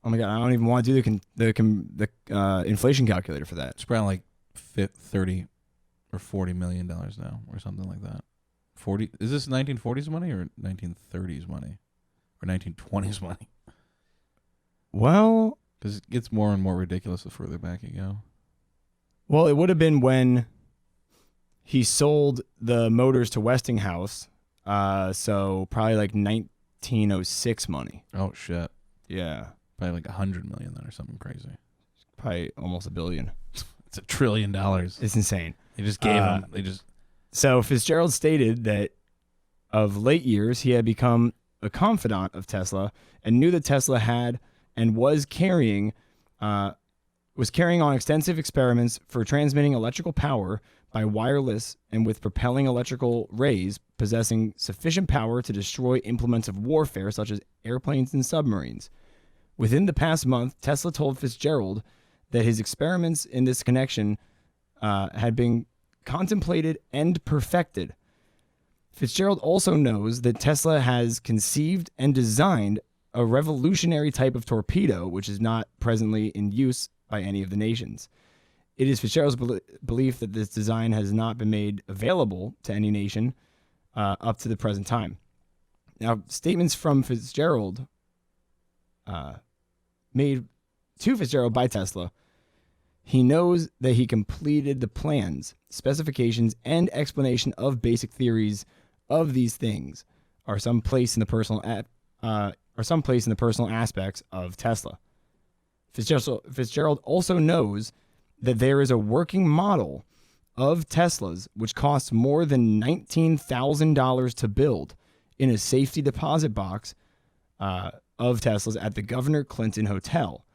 Oh my God, I don't even want to do the inflation calculator for that. It's probably like 30 or $40 million now or something like that. 40. Is this 1940s money or 1930s money or 1920s money? Well, Because it gets more and more ridiculous the further back you go. Well, it would have been when he sold the motors to Westinghouse. So probably like 1906 money. Oh, shit. Yeah. Probably like $100 million then or something crazy. Probably almost $1 billion. It's $1 trillion. It's insane. They just gave him. So Fitzgerald stated that of late years, he had become a confidant of Tesla and knew that Tesla had and was carrying on extensive experiments for transmitting electrical power by wireless and with propelling electrical rays possessing sufficient power to destroy implements of warfare such as airplanes and submarines. Within the past month, Tesla told Fitzgerald that his experiments in this connection had been contemplated and perfected. Fitzgerald also knows that Tesla has conceived and designed a revolutionary type of torpedo, which is not presently in use by any of the nations. It is Fitzgerald's belief that this design has not been made available to any nation up to the present time. Now, statements from Fitzgerald made to Fitzgerald by Tesla, he knows that he completed the plans, specifications, and explanation of basic theories of these things are someplace in the personal aspects of Tesla. Fitzgerald also knows that there is a working model of Tesla's which costs more than $19,000 to build in a safety deposit box of Tesla's at the Governor Clinton Hotel.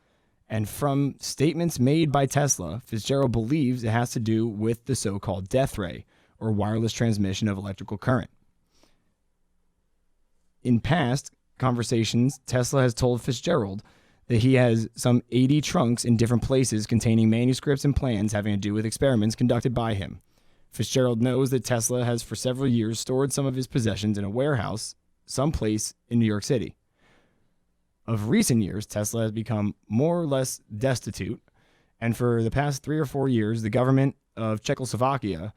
And from statements made by Tesla, Fitzgerald believes it has to do with the so-called death ray, or wireless transmission of electrical current. In past conversations, Tesla has told Fitzgerald that he has some 80 trunks in different places containing manuscripts and plans having to do with experiments conducted by him. Fitzgerald knows that Tesla has for several years stored some of his possessions in a warehouse someplace in New York City. Of recent years, Tesla has become more or less destitute, and for the past 3 or 4 years, the government of Czechoslovakia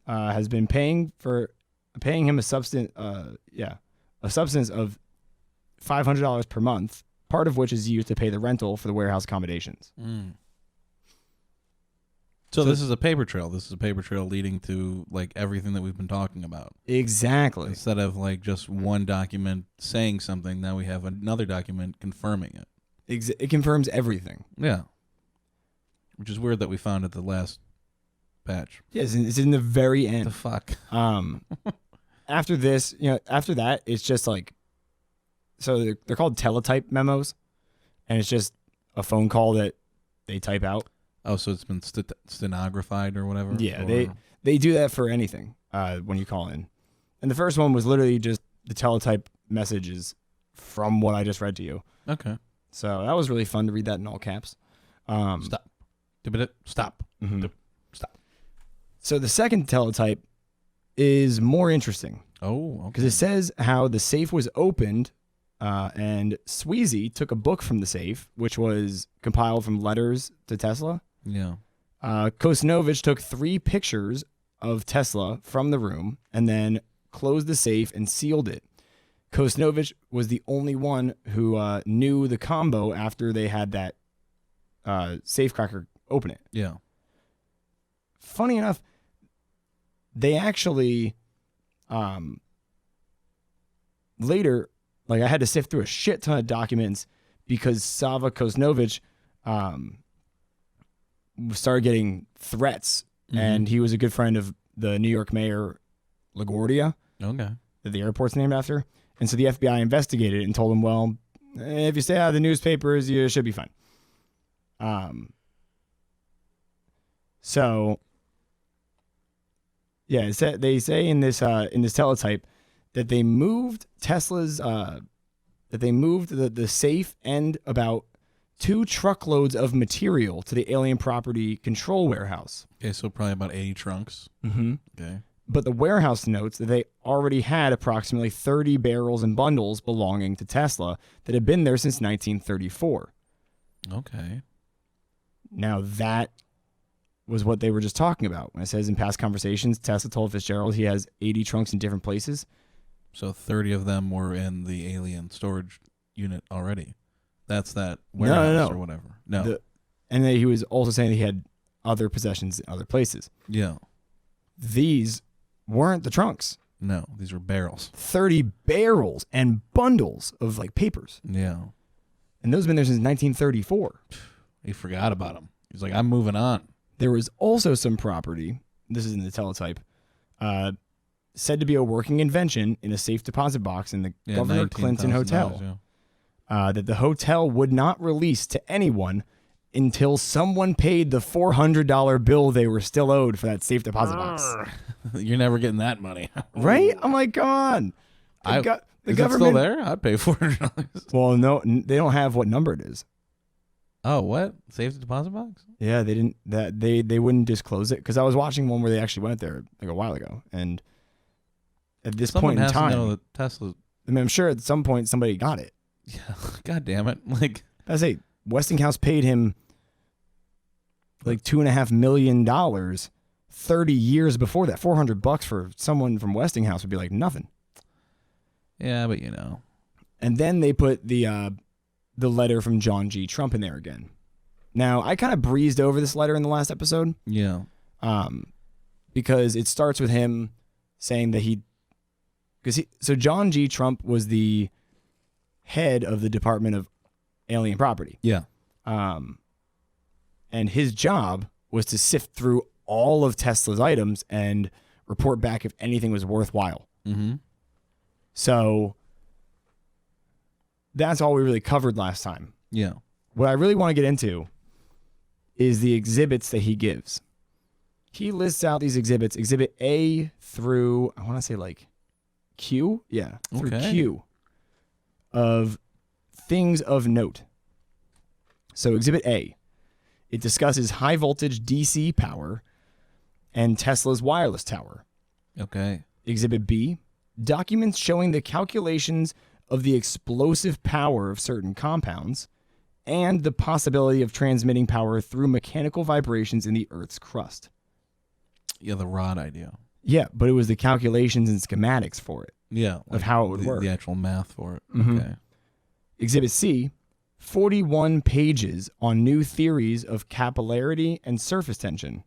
has been paying him a substance of $500 per month, part of which is used to pay the rental for the warehouse accommodations. Mm. So this is a paper trail. This is a paper trail leading to like everything that we've been talking about. Exactly. Instead of like just one document saying something, now we have another document confirming it. It confirms everything. Yeah. Which is weird that we found at the last patch. Yes, it's in the very end. The fuck. After this, after that, it's just like, so they're called teletype memos, and it's just a phone call that they type out. Oh, so it's been stenographed or whatever? Yeah, they do that for anything when you call in. And the first one was literally just the teletype messages from what I just read to you. Okay. So that was really fun to read that in all caps. Stop. Stop. Mm-hmm. Stop. So the second teletype is more interesting. Oh, okay. Because it says how the safe was opened and Sweezy took a book from the safe, which was compiled from letters to Tesla. Yeah. Kosnovich took 3 pictures of Tesla from the room and then closed the safe and sealed it. Kosnovich was the only one who knew the combo after they had that safecracker open it. Yeah. Funny enough, they actually later, like I had to sift through a shit ton of documents because Sava Kosnovich started getting threats, and he was a good friend of the New York mayor LaGuardia, Okay. that the airport's named after. And so the FBI investigated it and told him, well, if you stay out of the newspapers, you should be fine. So yeah, they say in this teletype that they moved Tesla's the safe end about 2 truckloads of material to the alien property control warehouse. Okay, so probably about 80 trunks. Mm-hmm. Okay. But the warehouse notes that they already had approximately 30 barrels and bundles belonging to Tesla that had been there since 1934. Okay. Now, that was what they were just talking about. When it says in past conversations, Tesla told Fitzgerald he has 80 trunks in different places. So 30 of them were in the alien storage unit already. That's that warehouse or whatever. No. And then he was also saying he had other possessions in other places. Yeah. These weren't the trunks. No, these were barrels. 30 barrels and bundles of like papers. Yeah. And those have been there since 1934. He forgot about them. He's like, I'm moving on. There was also some property, this is in the teletype, said to be a working invention in a safe deposit box in the Governor Clinton Hotel. That the hotel would not release to anyone until someone paid the $400 bill they were still owed for that safe deposit box. You're never getting that money. Right? I'm like, come on. The is government it still there? I'd pay $400. Well, no, they don't have what number it is. Oh, what? Safety deposit box? Yeah, they didn't. They wouldn't disclose it because I was watching one where they actually went there like a while ago, and at this Someone point in has time, to know that Tesla. I mean, I'm sure at some point somebody got it. Yeah, God damn it! Like I say, Westinghouse paid him like $2.5 million 30 years before that. $400 for someone from Westinghouse would be like nothing. Yeah, but you know. And then they put the letter from John G. Trump in there again. Now, I kind of breezed over this letter in the last episode. Yeah. Because it starts with him saying that so John G. Trump was the head of the Department of Alien Property. Yeah. And his job was to sift through all of Tesla's items and report back if anything was worthwhile. Mm-hmm. So that's all we really covered last time. Yeah. What I really want to get into is the exhibits that he gives. He lists out these exhibits, exhibit A through, I want to say like Q? Yeah, through Q of things of note. So exhibit A, it discusses high voltage DC power and Tesla's wireless tower. Okay. Exhibit B, documents showing the calculations of the explosive power of certain compounds and the possibility of transmitting power through mechanical vibrations in the Earth's crust. Yeah, the rod idea. Yeah, but it was the calculations and schematics for it. Yeah. Of how it would work. The actual math for it. Mm-hmm. Okay. Exhibit C, 41 pages on new theories of capillarity and surface tension.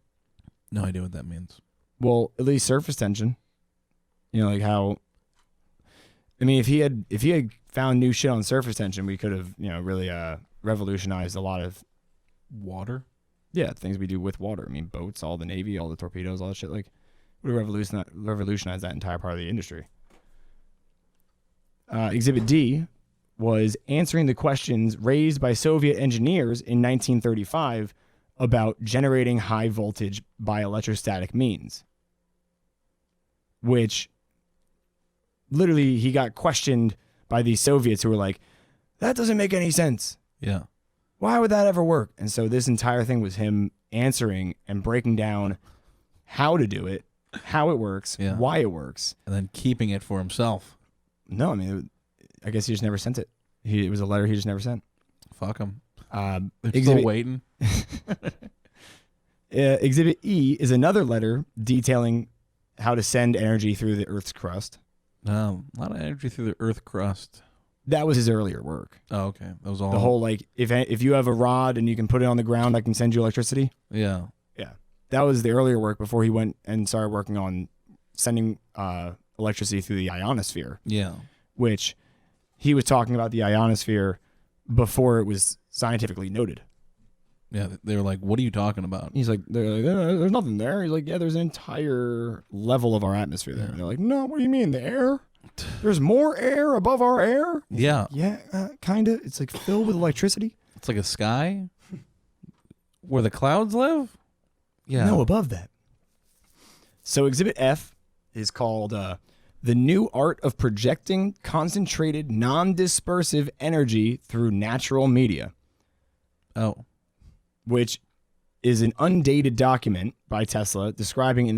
No idea what that means. Well, at least surface tension. You know, like how, I mean, if he had found new shit on surface tension, we could have, you know, really revolutionized a lot of water. Yeah, things we do with water. I mean, boats, all the Navy, all the torpedoes, all that shit. Like, would have revolutionized that entire part of the industry. Exhibit D was answering the questions raised by Soviet engineers in 1935 about generating high voltage by electrostatic means, which literally he got questioned by these Soviets who were like, that doesn't make any sense. Yeah. Why would that ever work? And so this entire thing was him answering and breaking down how to do it, how it works, why it works. And then keeping it for himself. No, I mean, I guess he just never sent it. It was a letter he just never sent. Fuck him. They're still waiting. Exhibit E is another letter detailing how to send energy through the Earth's crust. A lot of energy through the Earth crust. That was his earlier work. Oh, okay. That was all. The whole, like, if you have a rod and you can put it on the ground, I can send you electricity. Yeah. Yeah. That was the earlier work before he went and started working on sending electricity through the ionosphere. Yeah. Which he was talking about the ionosphere before it was scientifically noted. Yeah, they were like, what are you talking about? They're like, there's nothing there. He's like, yeah, there's an entire level of our atmosphere there. And they're like, no, what do you mean, the air? There's more air above our air? Yeah. Yeah, kind of. It's like filled with electricity. It's like a sky where the clouds live? Yeah. No, above that. So Exhibit F is called The New Art of Projecting Concentrated Non-Dispersive Energy Through Natural Media. Oh. which is an undated document by Tesla describing an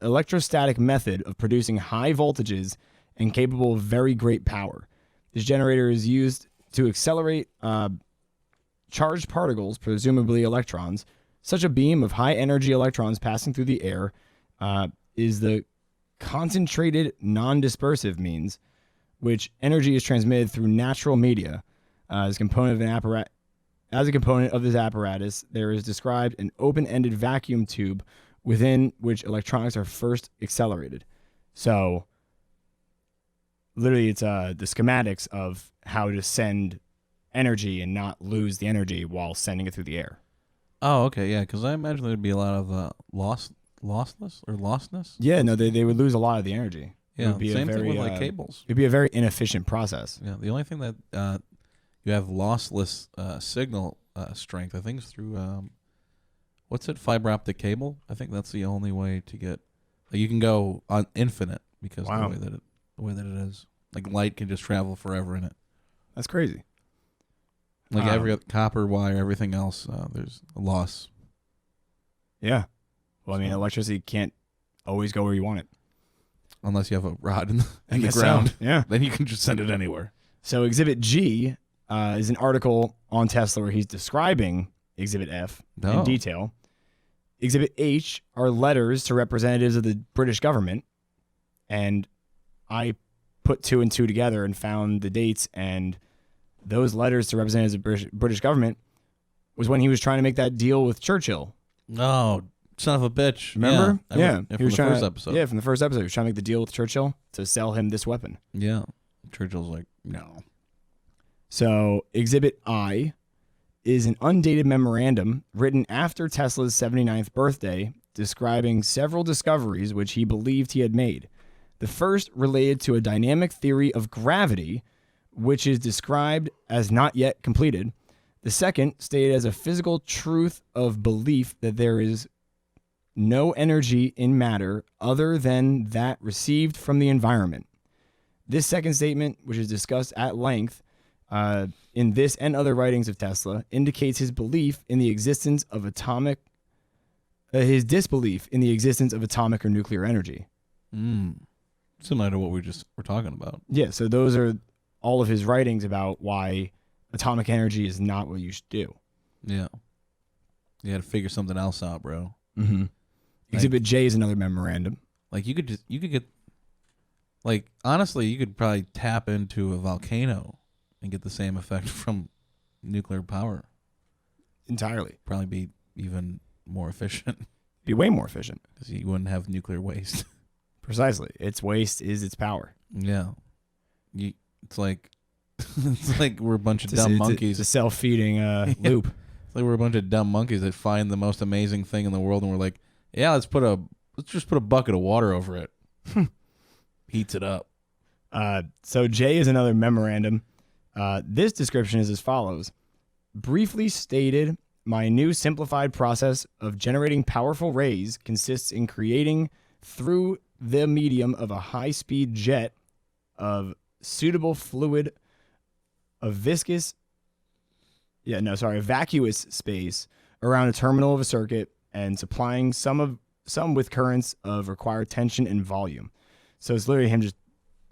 electrostatic method of producing high voltages and capable of very great power. This generator is used to accelerate charged particles, presumably electrons. Such a beam of high-energy electrons passing through the air is the concentrated non-dispersive means, which energy is transmitted through natural media. As a component of this apparatus, there is described an open-ended vacuum tube within which electronics are first accelerated. So, literally, it's the schematics of how to send energy and not lose the energy while sending it through the air. Oh, okay, yeah, because I imagine there'd be a lot of lostness. Yeah, no, they would lose a lot of the energy. Yeah, It would be same a very, thing with like cables. It'd be a very inefficient process. Yeah, the only thing that you have lossless signal strength, I think, is through what's it? Fiber optic cable. I think that's the only way to get. You can go on infinite because Wow. the way that it is, like light can just travel forever in it. That's crazy. Like every copper wire, everything else, there's a loss. Yeah. Well, I mean, electricity can't always go where you want it. Unless you have a rod in the guess ground. so. Yeah. Then you can just send it anywhere. So Exhibit G is an article on Tesla where he's describing Exhibit F in detail. Exhibit H are letters to representatives of the British government. And I put 2 and 2 together and found the dates, and those letters to representatives of the British government was when he was trying to make that deal with Churchill. Oh, son of a bitch. Remember? Yeah. He From was the trying first episode. Yeah, from the first episode. He was trying to make the deal with Churchill to sell him this weapon. Yeah. Churchill's like, no. So Exhibit I is an undated memorandum written after Tesla's 79th birthday describing several discoveries which he believed he had made. The first related to a dynamic theory of gravity, which is described as not yet completed. The second stated as a physical truth of belief that there is no energy in matter other than that received from the environment. This second statement, which is discussed at length in this and other writings of Tesla, indicates his belief in the existence of his disbelief in the existence of atomic or nuclear energy. Similar to what we just were talking about. Yeah, so those are all of his writings about why atomic energy is not what you should do. Yeah. You had to figure something else out, bro. Mm-hmm. Exhibit J is another memorandum. Like you could get, like, honestly, you could probably tap into a volcano and get the same effect from nuclear power. Entirely. Probably be even more efficient. Be way more efficient. Because you wouldn't have nuclear waste. Precisely. Its waste is its power. Yeah. It's like we're a bunch of dumb monkeys. It's a self-feeding loop. It's like we're a bunch of dumb monkeys that find the most amazing thing in the world, and we're like, yeah, let's just put a bucket of water over it. Heats it up. So J is another memorandum. This description is as follows. Briefly stated, my new simplified process of generating powerful rays consists in creating through the medium of a high-speed jet of suitable fluid, a vacuous space around a terminal of a circuit and supplying some with currents of required tension and volume. So it's literally him just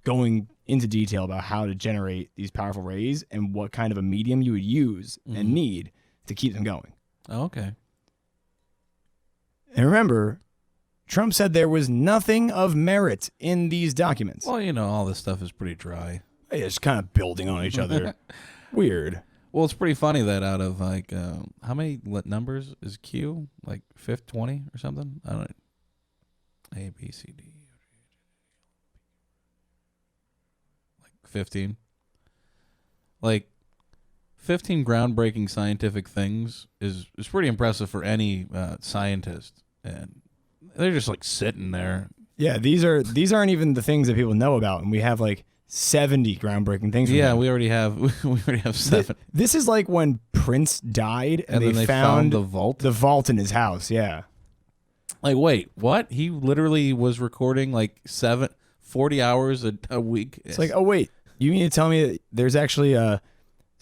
going into detail about how to generate these powerful rays and what kind of a medium you would use and need to keep them going. Oh, okay. And remember, Trump said there was nothing of merit in these documents. Well, all this stuff is pretty dry. It's kind of building on each other. Weird. Well, it's pretty funny that out of like how many numbers is Q? Like 20 or something? I don't know. A, B, C, D. Like 15. Like 15 groundbreaking scientific things is pretty impressive for any scientist, and they're just like sitting there. Yeah, these aren't even the things that people know about, and we have like 70 groundbreaking things. Yeah, we already have 7. This is like when Prince died, and then they found the vault. The vault in his house. Yeah. Like, wait, what? He literally was recording like 40 hours a week. It's like, oh wait, you mean to tell me that there's actually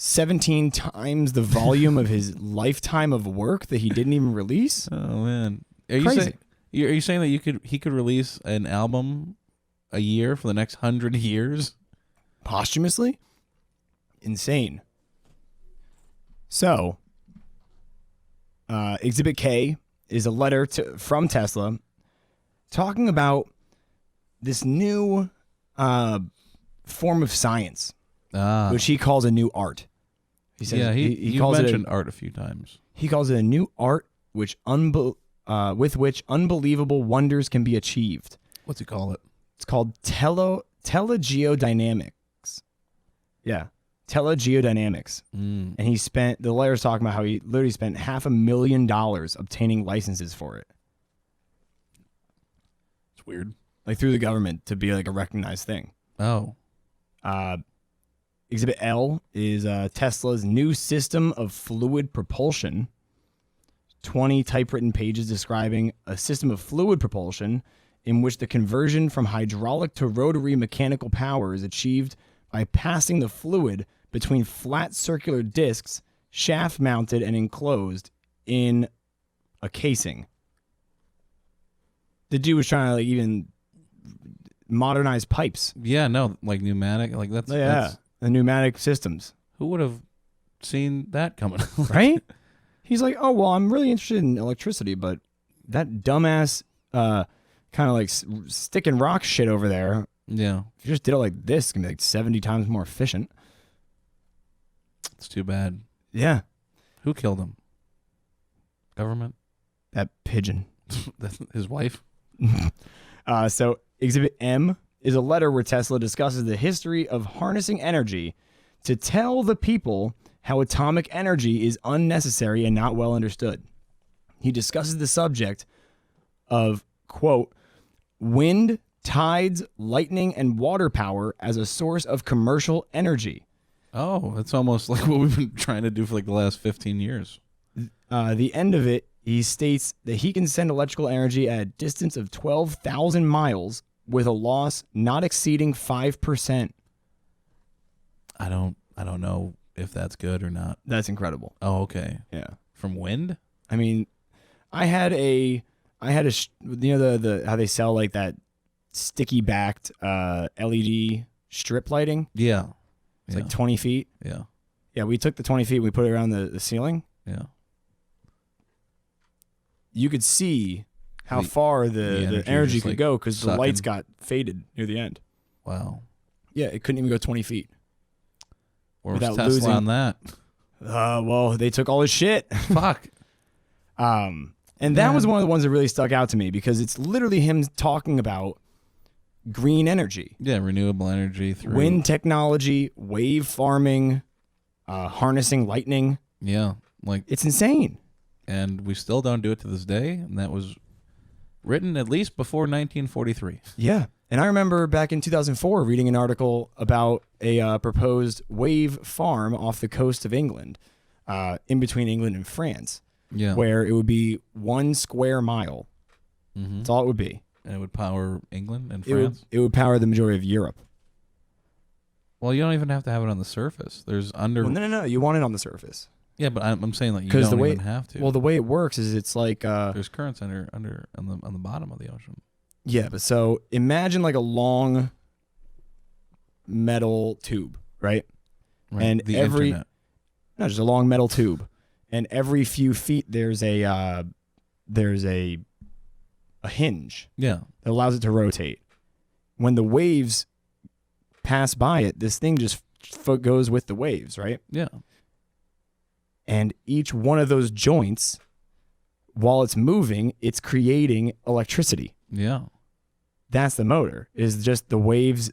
17 times the volume of his lifetime of work that he didn't even release. Oh man, Crazy. Are you saying that he could release an album a year for the next 100 years? Posthumously? Insane. So, Exhibit K is a letter from Tesla talking about this new form of science, which he calls a new art. He says he you calls mentioned art a few times. He calls it a new art with which unbelievable wonders can be achieved. What's he call it? It's called telegeodynamics. Yeah, telegeodynamics. And the letter's talking about how he literally spent $500,000 obtaining licenses for it. It's weird. Like through the government to be like a recognized thing. Oh. Exhibit L is Tesla's new system of fluid propulsion. 20 typewritten pages describing a system of fluid propulsion in which the conversion from hydraulic to rotary mechanical power is achieved by passing the fluid between flat circular discs, shaft mounted and enclosed in a casing. The dude was trying to like even modernize pipes. Yeah, no, like pneumatic, like that's the pneumatic systems. Who would have seen that coming? Right? He's like, oh, well, I'm really interested in electricity, but that dumbass kind of like stick and rock shit over there, yeah. if you just did it like this, it's going to be like 70 times more efficient. It's too bad. Yeah. Who killed him? Government? That pigeon. That's his wife? So Exhibit M is a letter where Tesla discusses the history of harnessing energy to tell the people how atomic energy is unnecessary and not well understood. He discusses the subject of, quote, wind, tides, lightning, and water power as a source of commercial energy. Oh, that's almost like what we've been trying to do for like the last 15 years. The end of it, he states that he can send electrical energy at a distance of 12,000 miles with a loss not exceeding 5%. I don't know if that's good or not. That's incredible. Oh, okay. Yeah. From wind? I mean, I had a you know the how they sell like that sticky backed LED strip lighting. Yeah. It's like 20 feet. Yeah. Yeah, we took the 20 feet and we put it around the ceiling. Yeah. You could see how far the energy could like go because the sucking. lights got faded near the end. Wow. Yeah, it couldn't even go 20 feet. Where was without Tesla losing- on that? Well, they took all his shit. Fuck. And that was one of the ones that really stuck out to me because it's literally him talking about green energy. Yeah, renewable energy through Wind technology, wave farming, harnessing lightning. Yeah, like, It's insane. and we still don't do it to this day. And that was written at least before 1943. Yeah. And I remember back in 2004 reading an article about a proposed wave farm off the coast of England, in between England and France, Yeah, where it would be 1 square mile. That's all it would be. and it would power England and It would, France. it would power the majority of Europe. Well, you don't even have to have it on the surface. There's under. Well, no. You want it on the surface. Yeah, but I'm saying like you 'Cause don't the way- even have to. Well, the way it works is it's like there's currents under on the bottom of the ocean. yeah, but so imagine like a long metal tube, right? Right. And the every internet. no, just a long metal tube, and every few feet there's a hinge Yeah. that allows it to rotate. When the waves pass by it, this thing just goes with the waves, right? Yeah. And each one of those joints, while it's moving, it's creating electricity. Yeah. That's the motor, is just the waves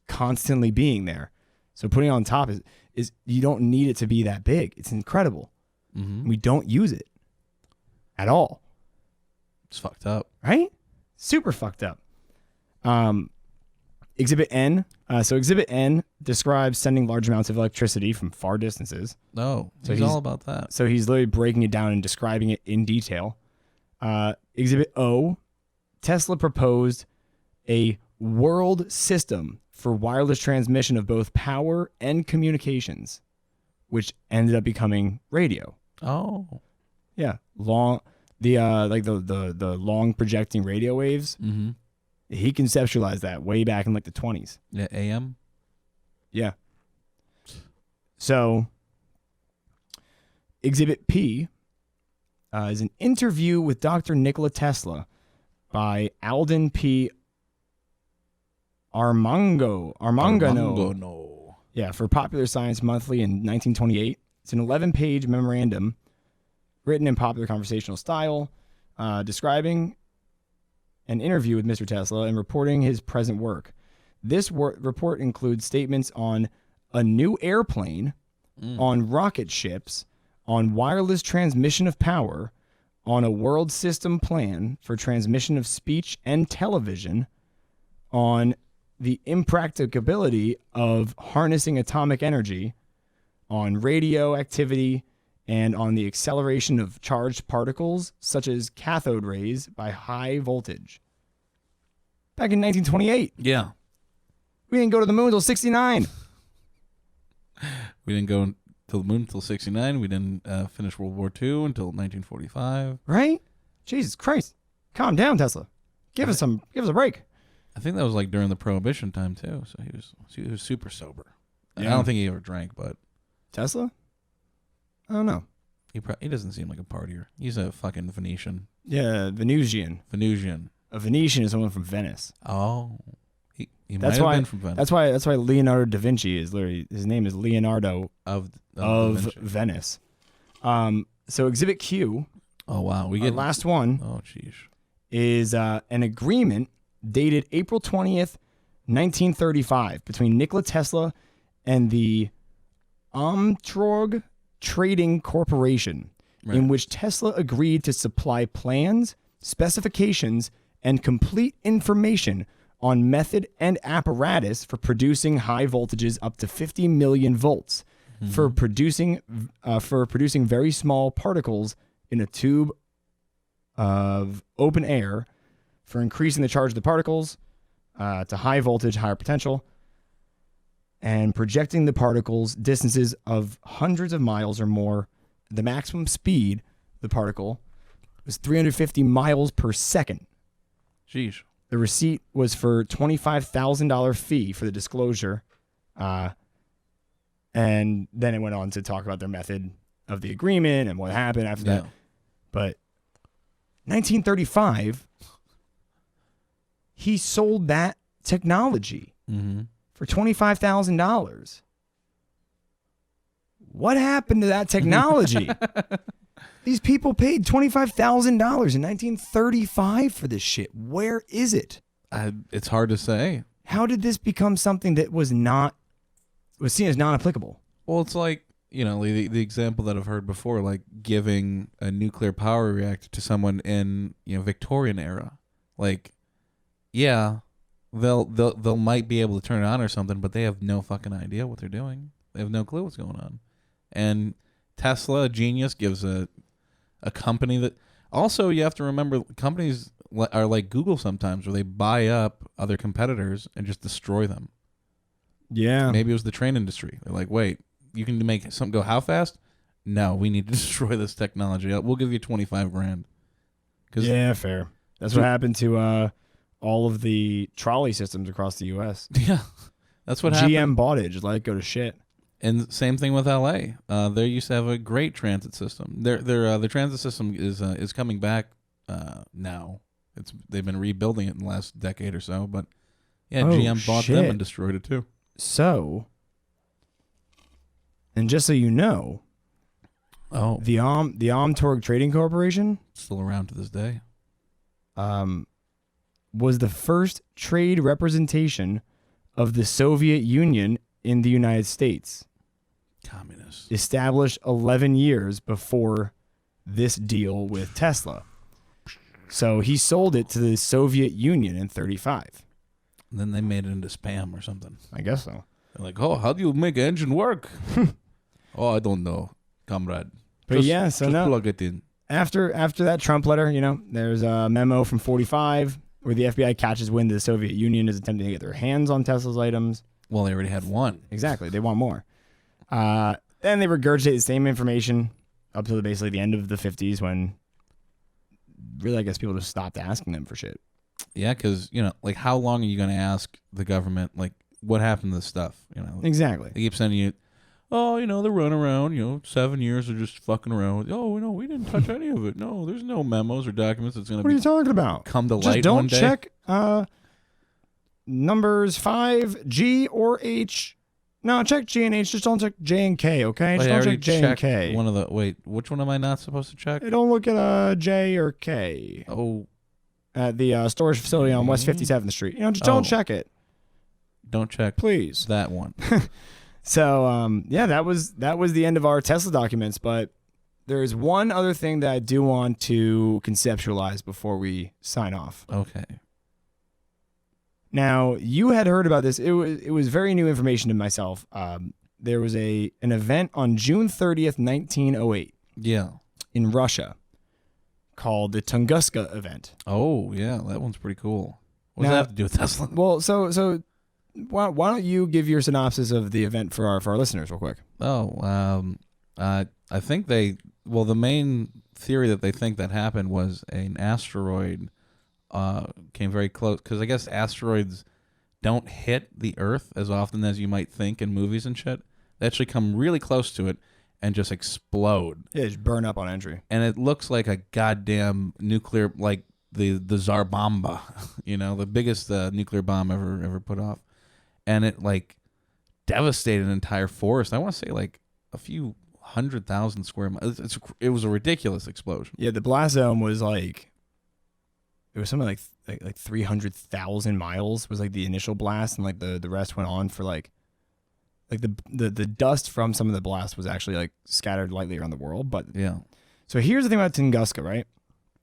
constantly being there. So putting it on top is you don't need it to be that big. It's incredible. Mm-hmm. We don't use it at all, It's fucked up. right? Super fucked up. Exhibit N. So Exhibit N describes sending large amounts of electricity from far distances. No, So he's he's- all about that. So he's literally breaking it down and describing it in detail. Exhibit O, Tesla proposed a world system for wireless transmission of both power and communications. which ended up becoming radio. Oh. Yeah, long the long projecting radio waves. Mm-hmm. He conceptualized that way back in like the 20s. Yeah, AM. Yeah. So, Exhibit P is an interview with Dr. Nikola Tesla by Alden P. Armangano. Yeah, for Popular Science Monthly in 1928. It's an 11-page memorandum written in popular conversational style, describing an interview with Mr. Tesla and reporting his present work. This report includes statements on a new airplane, on rocket ships, on wireless transmission of power, on a world system plan for transmission of speech and television, on the impracticability of harnessing atomic energy, on radio activity, and on the acceleration of charged particles, such as cathode rays, by high voltage. Back in 1928. Yeah. We didn't go to the moon until 69. We didn't go to the moon until 69. We didn't finish World War II until 1945. Right? Jesus Christ. Calm down, Tesla. Give us a break. I think that was like during the Prohibition time too. So he was super sober. Yeah. I don't think he ever drank, but Tesla? I don't know. He doesn't seem like a partier. He's a fucking Venetian. Yeah, Venusian. Venusian. A Venetian is someone from Venice. Oh. He might have been from Venice. That's why Leonardo da Vinci is literally, his name is Leonardo of Venice. So Exhibit Q. Oh wow, we Our get last one. Oh jeez. Is an agreement dated April 20th, 1935, between Nikola Tesla and the Amtrog Trading Corporation, Right. in which Tesla agreed to supply plans, specifications, and complete information on method and apparatus for producing high voltages up to 50 million volts, for producing very small particles in a tube of open air, for increasing the charge of the particles to high voltage, higher potential, and projecting the particles distances of hundreds of miles or more. The maximum speed of the particle was 350 miles per second. Jeez. The receipt was for $25,000 fee for the disclosure. And then it went on to talk about their method of the agreement and what happened after that. But 1935, he sold that technology for $25,000. What happened to that technology? These people paid $25,000 in 1935 for this shit. Where is it? It's hard to say. How did this become something that was seen as non-applicable? Well, it's like, the example that I've heard before, like giving a nuclear power reactor to someone in, Victorian era. Like, yeah, they'll might be able to turn it on or something, but they have no fucking idea what they're doing. They have no clue what's going on. And Tesla, a genius, gives a company that... Also, you have to remember, companies are like Google sometimes, where they buy up other competitors and just destroy them. Yeah. Maybe it was the train industry. They're like, wait, you can make something go how fast? No, we need to destroy this technology. We'll give you $25,000. Yeah, fair. That's what happened to all of the trolley systems across the U.S. Yeah, that's what happened. GM bought it, just let it go to shit. And same thing with L.A. They used to have a great transit system. The transit system is coming back now. They've been rebuilding it in the last decade or so. But yeah, GM bought them and destroyed it too. So, and just so you know, the Amtorg Trading Corporation, still around to this day, was the first trade representation of the Soviet Union in the United States. Communist. Established 11 years before this deal with Tesla. So he sold it to the Soviet Union in 1935. And then they made it into spam or something. I guess so. They're like, oh, how do you make an engine work? Oh, I don't know, comrade. But just plug it in. After that Trump letter, there's a memo from 1945 where the FBI catches wind that the Soviet Union is attempting to get their hands on Tesla's items. Well, they already had one. Exactly. They want more. Then they regurgitate the same information up to basically the end of the 50s when really, I guess, people just stopped asking them for shit. Yeah, because, you know, like, how long are you going to ask the government, like, what happened to this stuff? You know, Exactly. they keep sending you, oh, you know, they're running around, you know, 7 years of just fucking around. Oh, no, we didn't touch any of it. No, there's no memos or documents that's going to What are you talking about? come to Just light don't one day. check numbers 5, G, or H. No, check G and H. Just don't check J and K, okay? Just Wait, I don't already check J and checked K. one of the, wait, which one am I not supposed to check? Hey, don't look at J or K Oh, at the storage facility on West 57th Street. You know, just don't check it, don't check please. that one. So, yeah, that was the end of our Tesla documents. But there is one other thing that I do want to conceptualize before we sign off. Okay. Now, you had heard about this. It was very new information to myself. There was an event on June 30th, 1908 Yeah. in Russia called the Tunguska event. Oh, yeah, that one's pretty cool. What does Now- that have to do with Tesla? Well, so why don't you give your synopsis of the event for our listeners real quick? Oh, I think the main theory that they think that happened was an asteroid came very close, because I guess asteroids don't hit the Earth as often as you might think in movies and shit. They actually come really close to it and just explode. Yeah, just burn up on entry. And it looks like a goddamn nuclear, like the Tsar Bomba, you know, the biggest nuclear bomb ever put off. And it like devastated an entire forest. I want to say like a few 100,000 square miles. It was a ridiculous explosion. Yeah, the blast zone was like, it was something like 300,000 miles was like the initial blast, and like the rest went on for like the dust from some of the blast was actually like scattered lightly around the world. But Yeah. so here's the thing about Tunguska, right?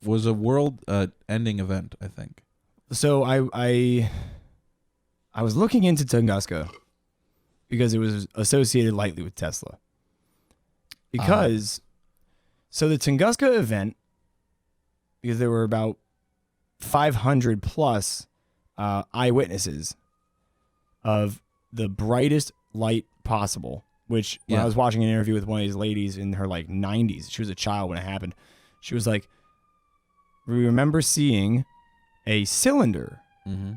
Was a world ending event, I think. So I was looking into Tunguska because it was associated lightly with Tesla. Because so the Tunguska event, because there were about 500 plus eyewitnesses of the brightest light possible, which when I was watching an interview with one of these ladies in her like 90s, she was a child when it happened. She was like, we remember seeing a cylinder. Mm-hmm.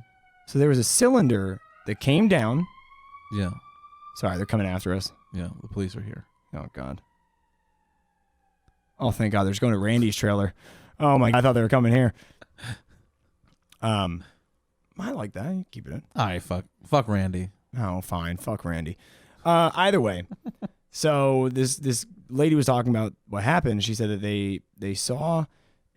So there was a cylinder that came down. Yeah. Sorry, they're coming after us. Yeah, the police are here. Oh, God. Oh, thank God. They're just going to Randy's trailer. Oh, my God. I thought they were coming here. I like that. You keep it in. All right, fuck Randy. Oh, fine. Fuck Randy. Either way, so this lady was talking about what happened. She said that they saw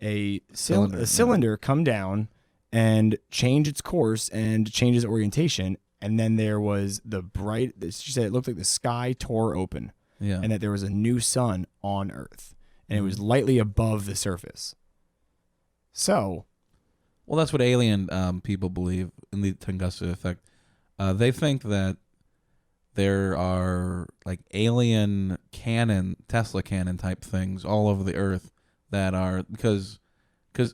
a cylinder come down and change its course and change its orientation, and then there was she said it looked like the sky tore open, and that there was a new sun on Earth, and it was lightly above the surface. So, well, that's what alien people believe in the Tunguska effect. They think that there are like alien Tesla cannon type things all over the Earth that are because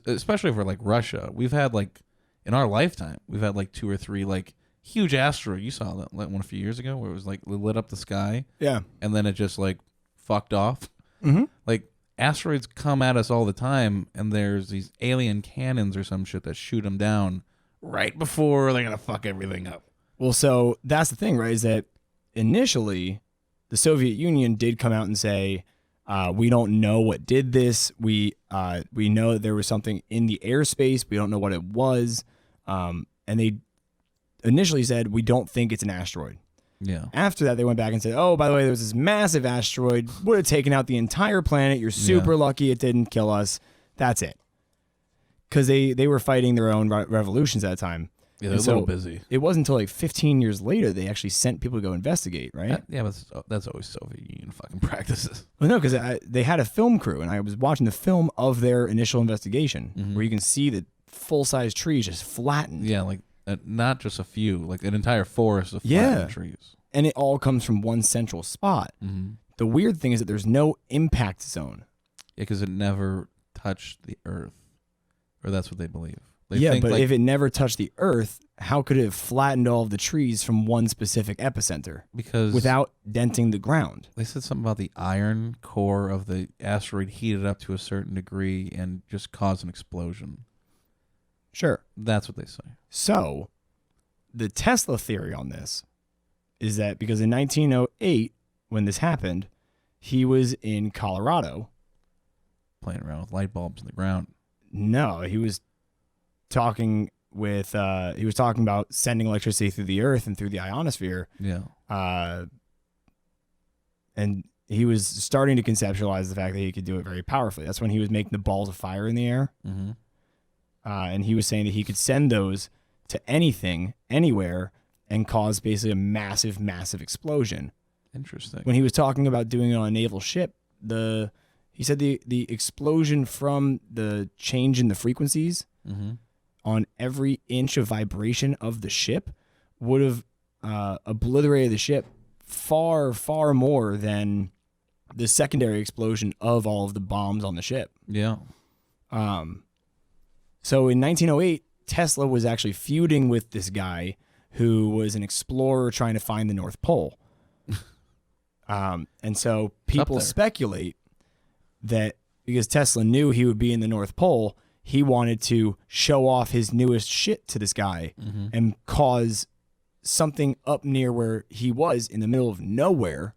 especially for like Russia, we've had like in our lifetime we've had like 2 or 3 like huge asteroid. You saw that one a few years ago where it was like lit up the sky, and then it just like fucked off. Mm-hmm. Like asteroids come at us all the time, and there's these alien cannons or some shit that shoot them down right before they're gonna fuck everything up. Well, so that's the thing, right? Is that initially the Soviet Union did come out and say, we don't know what did this. We know that there was something in the airspace. We don't know what it was. And they initially said, we don't think it's an asteroid. Yeah. After that, they went back and said, oh, by the way, there was this massive asteroid. Would have taken out the entire planet. You're super lucky it didn't kill us. That's it. Because they were fighting their own revolutions at the time. Yeah, they're a little busy. It wasn't until like 15 years later they actually sent people to go investigate, right? Yeah, but that's always Soviet Union fucking practices. Well, no, because they had a film crew, and I was watching the film of their initial investigation, where you can see the full-size trees just flattened. Yeah, like not just a few, like an entire forest of flattened trees. And it all comes from one central spot. Mm-hmm. The weird thing is that there's no impact zone. Yeah, because it never touched the Earth, or that's what they believe. Yeah, but if it never touched the Earth, how could it have flattened all of the trees from one specific epicenter? Because without denting the ground. They said something about the iron core of the asteroid heated up to a certain degree and just caused an explosion. Sure. That's what they say. So, the Tesla theory on this is that because in 1908, when this happened, he was in Colorado. Playing around with light bulbs in the ground. No, he was talking about sending electricity through the Earth and through the ionosphere. Yeah. And he was starting to conceptualize the fact that he could do it very powerfully. That's when he was making the balls of fire in the air. Mm-hmm. And he was saying that he could send those to anything, anywhere, and cause basically a massive, massive explosion. Interesting. When he was talking about doing it on a naval ship, he said the explosion from the change in the frequencies mm-hmm. on every inch of vibration of the ship would have obliterated the ship far, far more than the secondary explosion of all of the bombs on the ship. Yeah. So in 1908, Tesla was actually feuding with this guy who was an explorer trying to find the North Pole. And so people speculate that because Tesla knew he would be in the North Pole, he wanted to show off his newest shit to this guy mm-hmm. and cause something up near where he was in the middle of nowhere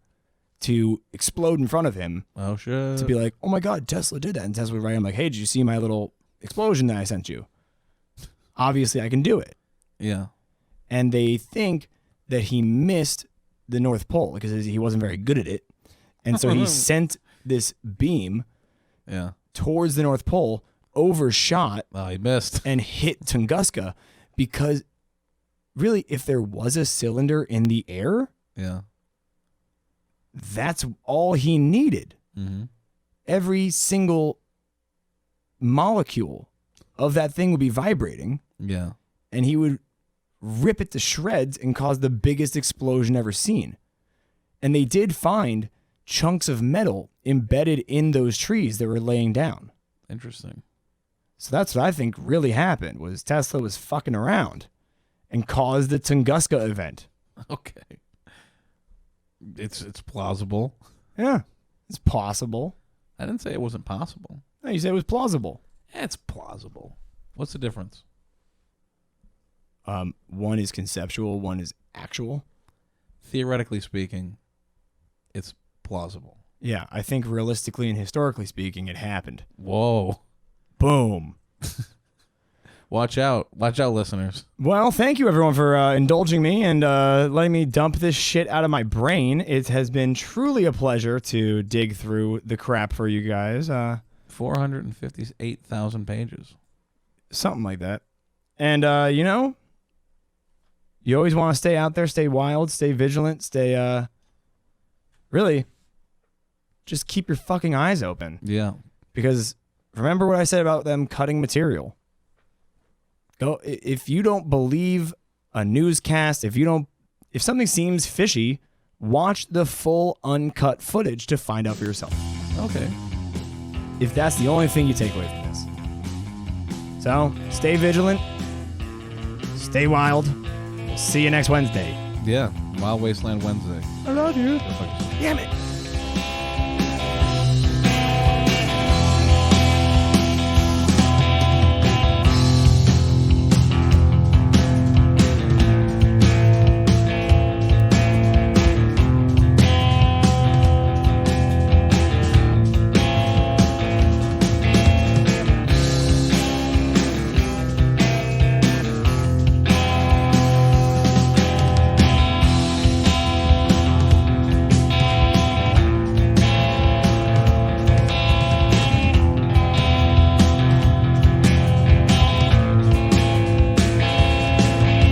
to explode in front of him. Oh, shit. To be like, oh my God, Tesla did that. And Tesla would write him like, hey, did you see my little explosion that I sent you? Obviously, I can do it. Yeah. And they think that he missed the North Pole because he wasn't very good at it. And so he sent this beam towards the North Pole, overshot. Oh, he missed. And hit Tunguska because really, if there was a cylinder in the air, that's all he needed. Mm-hmm. Every single molecule of that thing would be vibrating. Yeah. And he would rip it to shreds and cause the biggest explosion ever seen. And they did find chunks of metal embedded in those trees that were laying down. Interesting. So that's what I think really happened, was Tesla was fucking around and caused the Tunguska event. Okay. It's plausible. Yeah, it's possible. I didn't say it wasn't possible. No, you said it was plausible. It's plausible. What's the difference? One is conceptual, one is actual. Theoretically speaking, it's plausible. Yeah, I think realistically and historically speaking, it happened. Whoa. Boom. Watch out. Watch out, listeners. Well, thank you, everyone, for indulging me and letting me dump this shit out of my brain. It has been truly a pleasure to dig through the crap for you guys. 458,000 pages. Something like that. And, you always want to stay out there, stay wild, stay vigilant, stay, really, just keep your fucking eyes open. Yeah. Because remember what I said about them cutting material. Go, if you don't believe a newscast, if something seems fishy, watch the full uncut footage to find out for yourself. Okay. If that's the only thing you take away from this. So, stay vigilant, stay wild. We'll see you next Wednesday. Yeah, Wild Wasteland Wednesday. I love you. Perfect. Damn it.